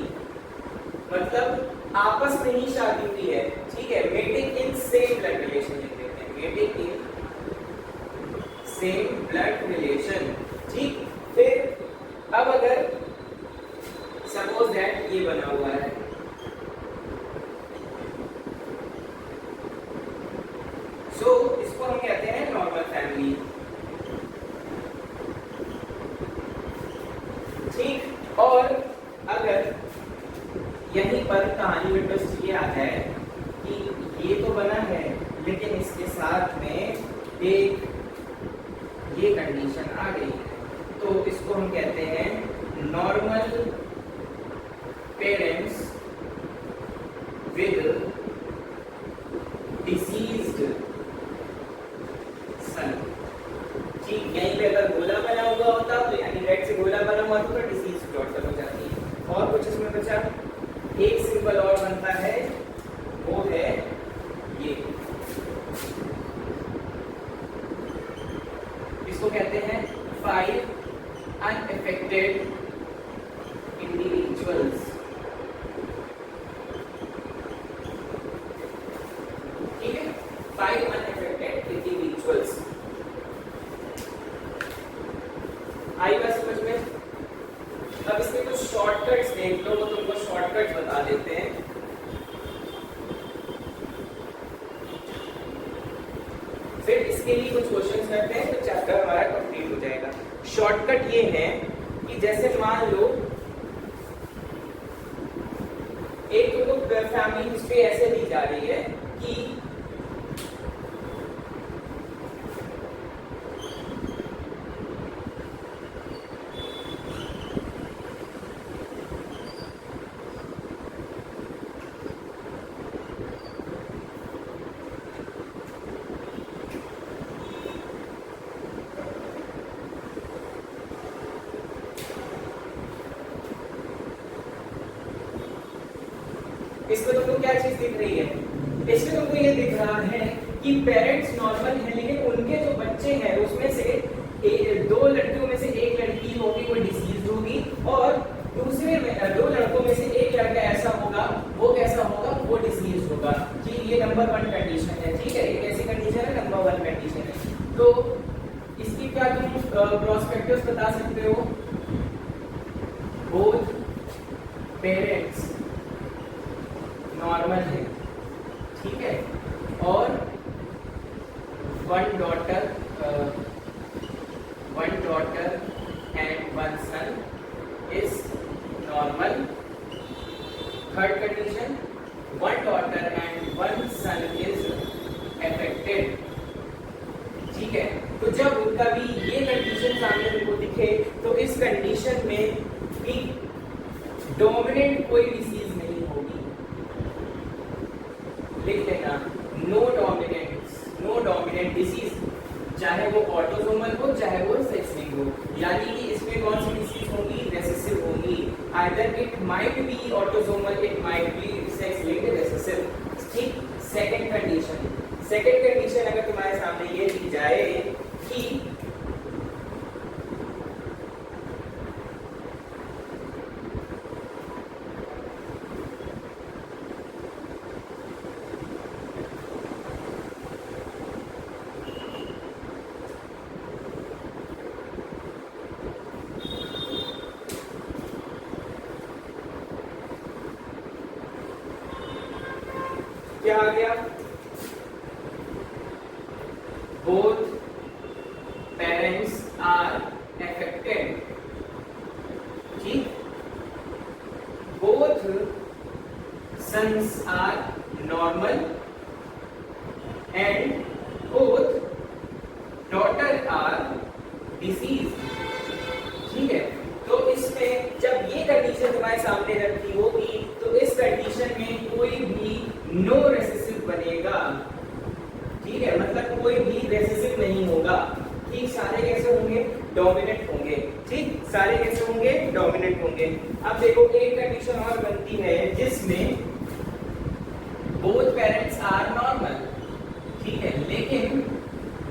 मतलब आपस में ही शादी हुई है, ठीक है। Mating in same blood relation लिख देते हैं, mating in same blood relation, ठीक। फिर अब अगर सपोज दैट ये बना हुआ है, सो इसको हम कहते हैं नॉर्मल फैमिली, ठीक। पर कहानी में ट्विस्ट ये आ जाए कि ये तो बना है लेकिन इसके साथ में एक ये कंडीशन आ गई है, तो इसको हम कहते हैं नॉर्मल पेरेंट्स विद डिसीज्ड सन। ठीक, यहीं पे अगर गोला बना हुआ होता तो यानी रेड से गोला बना हुआ तो डिसीज डॉटर हो जाती है। और कुछ इसमें बचा, एक सिंबल और बनता है, वो है ये, इसको कहते हैं 5 unaffected individuals। ठीक है, 5 unaffected individuals। आई बात समझ में? अब इसमें कुछ शॉर्टकट्स देख लो, वो तुमको शॉर्टकट्स बता देते हैं। फिर इसके लिए कुछ क्वेश्चंस करते हैं तो चैप्टर हमारा कंप्लीट हो जाएगा। शॉर्टकट ये है कि जैसे मान लो एक तुमको फैमिली हिस्ट्री ऐसे दी जा रही है कि इसमें तुमको क्या चीज दिख रही है? इसमें तुमको ये दिख रहा है कि पेरेंट्स नॉर्मल हैं लेकिन उनके जो बच्चे हैं उसमें से दो लड़कियों में से एक लड़की होगी वो डिसीज होगी और दूसरे में दो लड़कों में से एक लड़का ऐसा होगा, वो कैसा होगा, वो डिसीज होगा। जी, ये नंबर 1 कंडीशन है। ठीक है, ये कैसी कंडीशन है? नंबर 1 कंडीशन है। तो इसकी क्या तुम प्रोस्पेक्टिव्स बता सकते हो? बोथ पेरेंट्स नॉर्मल है, ठीक है, और one daughter and one son is normal. Third condition, one daughter and one son is affected. ठीक है, तो जब उनका भी ये कंडीशन सामने उनको दिखे तो इस कंडीशन में भी डोमिनेंट कोई डिसीज नहीं होगी। लिख लेना, नो डोमिनेंट डिसीज, चाहे वो ऑटोसोमल हो चाहे वो सेक्स लिंक्ड हो। यानी कि इसमें कौन सी डिसीज होंगी? रेसेसिव होंगी। Either it might be autosomal, it might be sex linked recessive. ठीक, सेकंड कंडीशन अगर तुम्हारे सामने ये दी जाए कि क्या आ गया? Both parents are affected. ठीक, both sons are normal and both daughter are disease. ठीक है, तो इसमें जब ये कंडीशन तुम्हारे सामने रखी होगी तो इस कंडीशन में कोई भी नो रेसेसिव बनेगा। ठीक है, मतलब कोई भी रेसेसिव नहीं होगा। ठीक, सारे कैसे होंगे? डोमिनेंट होंगे। ठीक, सारे कैसे होंगे? डोमिनेंट होंगे। अब देखो एक कंडीशन और बनती है जिसमें बोथ पेरेंट्स आर नॉर्मल। ठीक है, लेकिन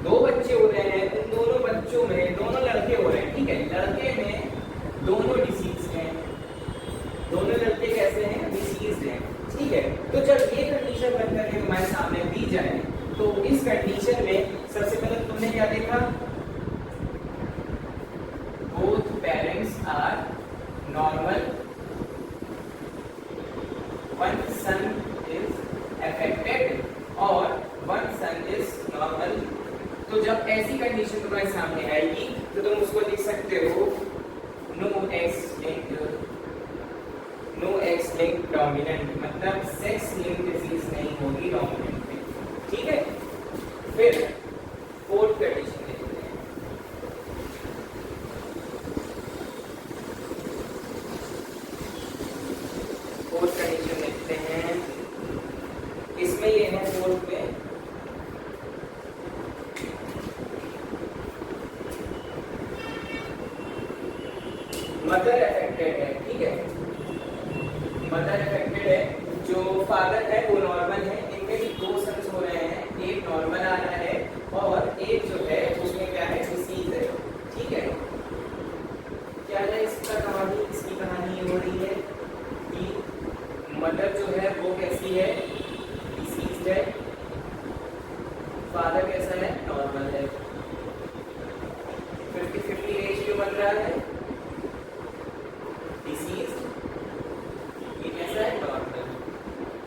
दो बच्चे हो रहे हैं, उन दोनों बच्चों में दोनों लड़के हो रहे हैं। ठीक है, लड़के में दोनों डिसीज हैं, दोनों लड़के कैसे हैं? डिसीज हैं। ठीक है, तो जब ये कंडीशन बन करके तुम्हारे सामने दी जाए तो इस कंडीशन में सबसे पहले तुमने क्या देखा? Both parents are normal, one son is affected और वन सन इज नॉर्मल। तो जब ऐसी कंडीशन तुम्हारे सामने आएगी तो तुम उसको लिख सकते हो नो एक्स लिंक डोमिनेंट, मतलब सेक्स लिंक डिजीज नहीं होगी डोमिनेंट में, ठीक है। फिर फोर्थ कंडीशन देखते हैं। फोर्थ कंडीशन देखते हैं, इसमें ये है फोर्थ में मदर अफेक्टेड है, ठीक है। मदर अफेक्टेड है, जो फादर है वो नॉर्मल है, इनमें भी दो सन्स हो रहे हैं, एक नॉर्मल आ रहा है और एक जो है उसमें क्या है, डिसीज है, ठीक है। क्या है इसका कहानी, इसकी कहानी ये हो रही है कि मदर जो है वो कैसी है, डिसीज है, फादर कैसा है, नॉर्मल है, 50-50 रेशियो बन रहा है,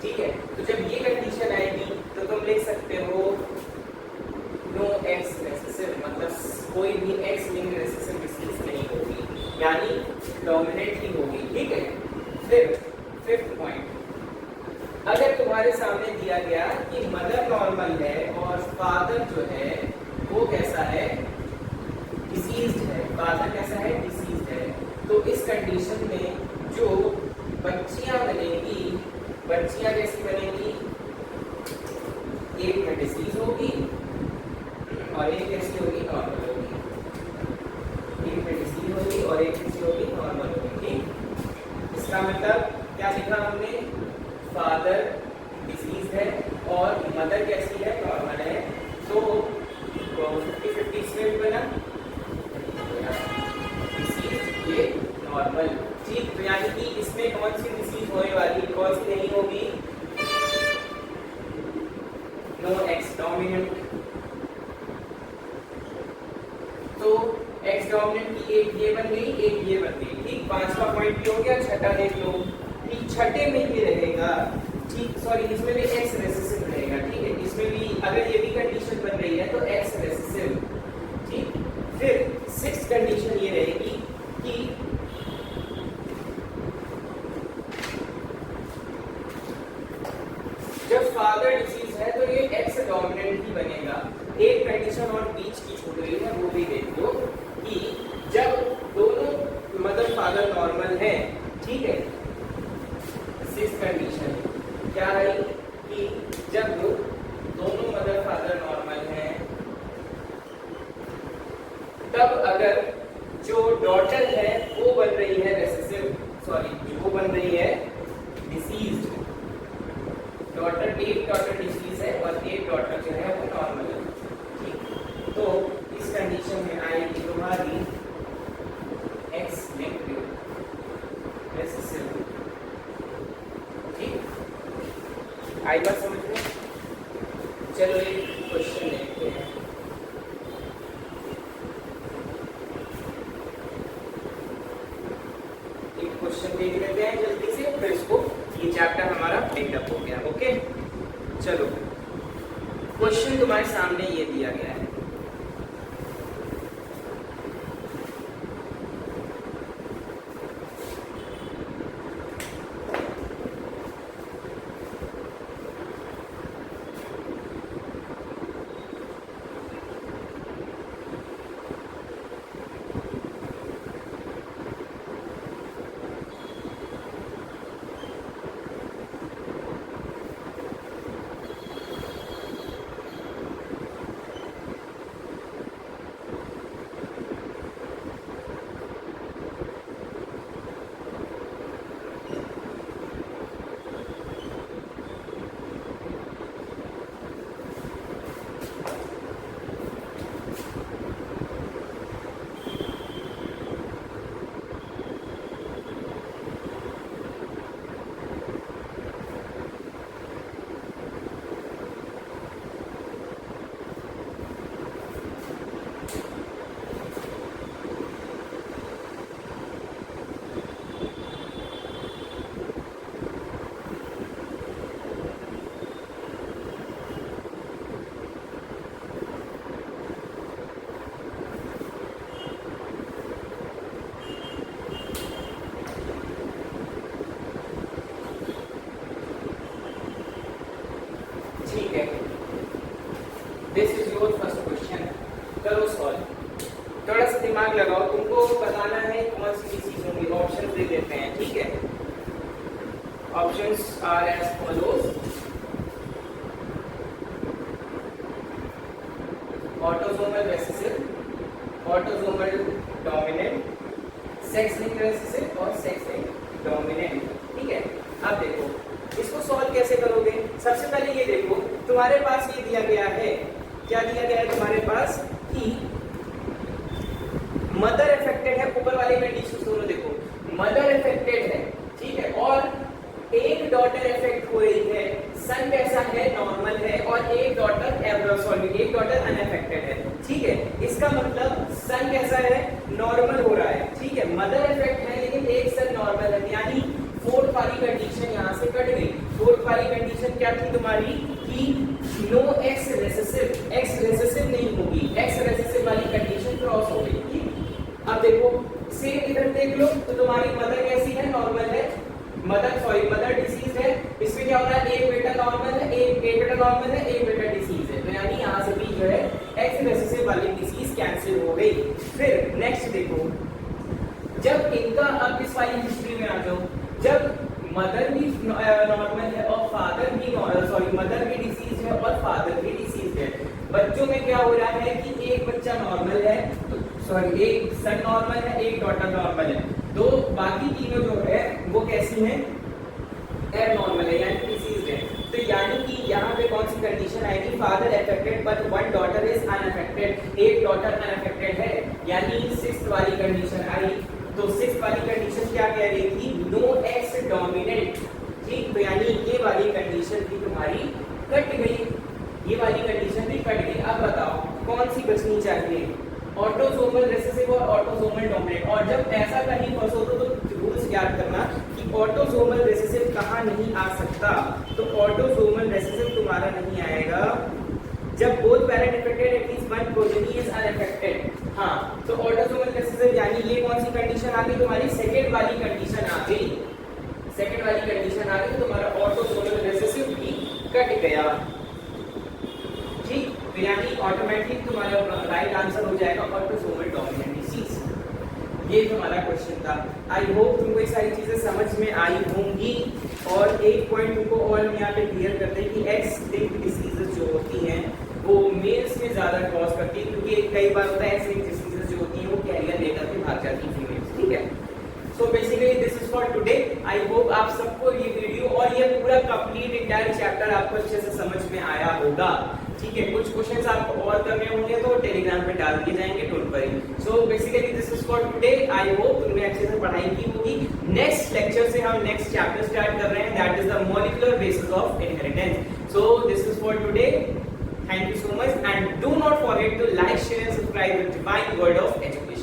ठीक है। तो जब ये कंडीशन आएगी तो तुम लिख सकते हो नो एक्स रेसेसिव, मतलब कोई भी एक्स लिंक्ड रेसेसिव डिसीज नहीं होगी, यानी डोमिनेंट ही होगी, ठीक है। फिर फिफ्थ पॉइंट, अगर तुम्हारे सामने दिया गया कि मदर नॉर्मल है और फादर जो है वो कैसा है, डिसीज्ड है, फादर कैसा है, डिसीज्ड है, तो इस कंडीशन में जो बच्चियां बनेगी, बच्चियां कैसी बनेगी, एक में डिसीज होगी और एक कैसी होगी, नॉर्मल होगी, एक में डिसीज होगी और एक कैसी होगी, नॉर्मल होगी, ठीक। इसका मतलब क्या लिखा हमने, फादर डिसीज है और मदर कैसी है, नॉर्मल है, तो 50-50 इसमें भी बना, डिसीज ये नॉर्मल, ठीक। तो यानी कि इसमें कौन सी डिसीज होने वाली, कौन सी नहीं होगी, नो एक्स डोमिनेंट। तो एक्स डोमिनेंट की एक ये बन गई, एक ये बन गई, ठीक। पांचवा पॉइंट भी हो गया, छठा देख लो, ठीक। छठे में भी रहेगा, ठीक, सॉरी इसमें भी एक्स रेसेसिव रहेगा, ठीक है। इसमें भी अगर ये भी कंडीशन बन रही है तो एक्स रेसेसिव, ठीक। फिर सिक्स्थ कंडीशन ये रहेगी कि जब फादर डिसीज है तो ये एक्स डोमिनेंट ही बनेगा। एक कंडीशन और बीच की छूट गई है, वो भी देख लो कि जब दोनों मदर फादर नॉर्मल है, ठीक है, सिक्स्थ कंडीशन क्या है कि जब दोनों मदर फादर नॉर्मल हैं, तब अगर जो डॉटर है वो बन रही है रेसेसिव, सॉरी वो बन रही है डिसीज्ड, डॉटर, एक डॉटर डिसीज है और एक डॉटर जो है वो नॉर्मल है, ठीक। तो इस कंडीशन में आएगी तुम्हारी एक्स लिंक्ड रेसेसिव, ठीक। आई बात समझ में? चलो एक क्वेश्चन देखते हैं। एक क्वेश्चन देख लेते हैं जल्दी से, फिर इसको, ये चैप्टर हमारा एंड हो गया, ओके। चलो क्वेश्चन तुम्हारे सामने ये दिया गया है, दिमाग लगाओ, तुमको बताना है कौन सी डिसीज होंगी। ऑप्शन दे देते हैं, ठीक है। Options are as follows. Autosomal recessive, autosomal dominant, sex linked recessive और सेक्स लिंक्ड डोमिनेंट, ठीक है। अब देखो इसको सॉल्व कैसे करोगे। सबसे पहले ये देखो तुम्हारे पास ये दिया गया है, क्या दिया गया है तुम्हारे पास कि मदर अफेक्टेड है, ऊपर वाले कंडीशन दोनों देखो, मदर अफेक्टेड है, ठीक है, और एक डॉटर अफेक्ट हो रही है, सन कैसा है, नॉर्मल है, और एक डॉटर एक डॉटर अनअफेक्टेड है, ठीक है। इसका मतलब सन कैसा है, नॉर्मल हो रहा है, ठीक है। मदर अफेक्ट है लेकिन एक सन नॉर्मल है, यानी फोर्थ वाली कंडीशन यहाँ से कट गई। फोर्थ वाली कंडीशन क्या थी तुम्हारी कि no X recessive, X recessive नहीं होगी, एक्स रेसेसिव वाली कंडीशन क्रॉस हो गई, ठीक। अब देखो सेम इधर देख लो, तो तुम्हारी मदर कैसी है, नॉर्मल है, मदर डिसीज है। इसमें क्या हो रहा है, एक बेटा नॉर्मल है, एक बेटा नॉर्मल है, एक बेटा डिसीज है, तो यानी यहाँ से भी जो है एक्स रेसेसिव वाली डिसीज कैंसिल हो गई। फिर नेक्स्ट देखो, जब इनका, अब इस वाली हिस्ट्री में आ जाओ, जब मदर भी नॉर्मल है और फादर भी मदर भी डिसीज है और फादर भी डिसीज है, बच्चों में क्या हो रहा है कि एक बच्चा नॉर्मल है, एक सन नॉर्मल है, एक डॉटर नॉर्मल है, दो बाकी तीनों जो है वो कैसी हैं, एबनॉर्मल है यानी डिसीज है। तो यानी कि यहाँ पे कौन सी कंडीशन आएगी, father affected but one daughter is unaffected, एक डॉटर अनअफेक्टेड है, यानी सिक्स्थ वाली कंडीशन आई। तो सिक्स्थ वाली कंडीशन क्या कह रही थी, नो एक्स डोमिनेंट, ठीक। तो यानी ये वाली कंडीशन भी तुम्हारी कट गई, ये वाली कंडीशन भी कट गई। अब बताओ कौन सी बचनी चाहिए, ऑटोसोमल रिसेसिव और ऑटोसोमल डोमिनेंट। और जब ऐसा कहीं फंसो तो रूल्स याद करना कि ऑटोसोमल रिसेसिव कहाँ नहीं आ सकता, तो ऑटोसोमल रिसेसिव तुम्हारा नहीं आएगा जब both parent affected at least one progeny is unaffected. हाँ, तो ऑटोसोमल रिसेसिव यानी ये कौन सी कंडीशन आ गई तुम्हारी, सेकंड वाली कंडीशन आ गई, सेकंड वाली कंडीशन आ गई, तो तुम्हारा ऑटोसोमल रिसेसिव भी कट गया, ठीक। तो यानी ऑटोमेटिक तुम्हारा राइट आंसर हो जाएगा ऑटोसोमल डोमिनेंट डिसीज। ये तुम्हारा क्वेश्चन था। आई होप तुमको ये सारी चीजें समझ में आई होंगी। और एक पॉइंट तुमको और हम यहाँ पे क्लियर करते हैं कि एक्स लिंक्ड डिसीजेस जो होती हैं वो मेल्स में ज्यादा कॉज करती है, क्योंकि कई बार होता है एक्स लिंक्ड डिसीजेस जो होती हैं वो कैरियर लेकर के भाग जाती है फीमेल्स, ठीक है। So basically this is for today. I hope आप सबको ये वीडियो और ये पूरा कंप्लीट इंटायर चैप्टर आपको अच्छे से समझ में आया होगा, ठीक है। कुछ क्वेश्चंस आपको और करने होंगे तो टेलीग्राम पे डाल दिए जाएंगे, don't worry. So basically this is for today. I hope तुमने अच्छे से पढ़ाई की होगी। नेक्स्ट लेक्चर से हम नेक्स्ट चैप्टर स्टार्ट कर रहे हैं, that is the molecular basis of inheritance. So this is for today. Thank you so much and do not forget to like, share and subscribe with Divine Word of Education.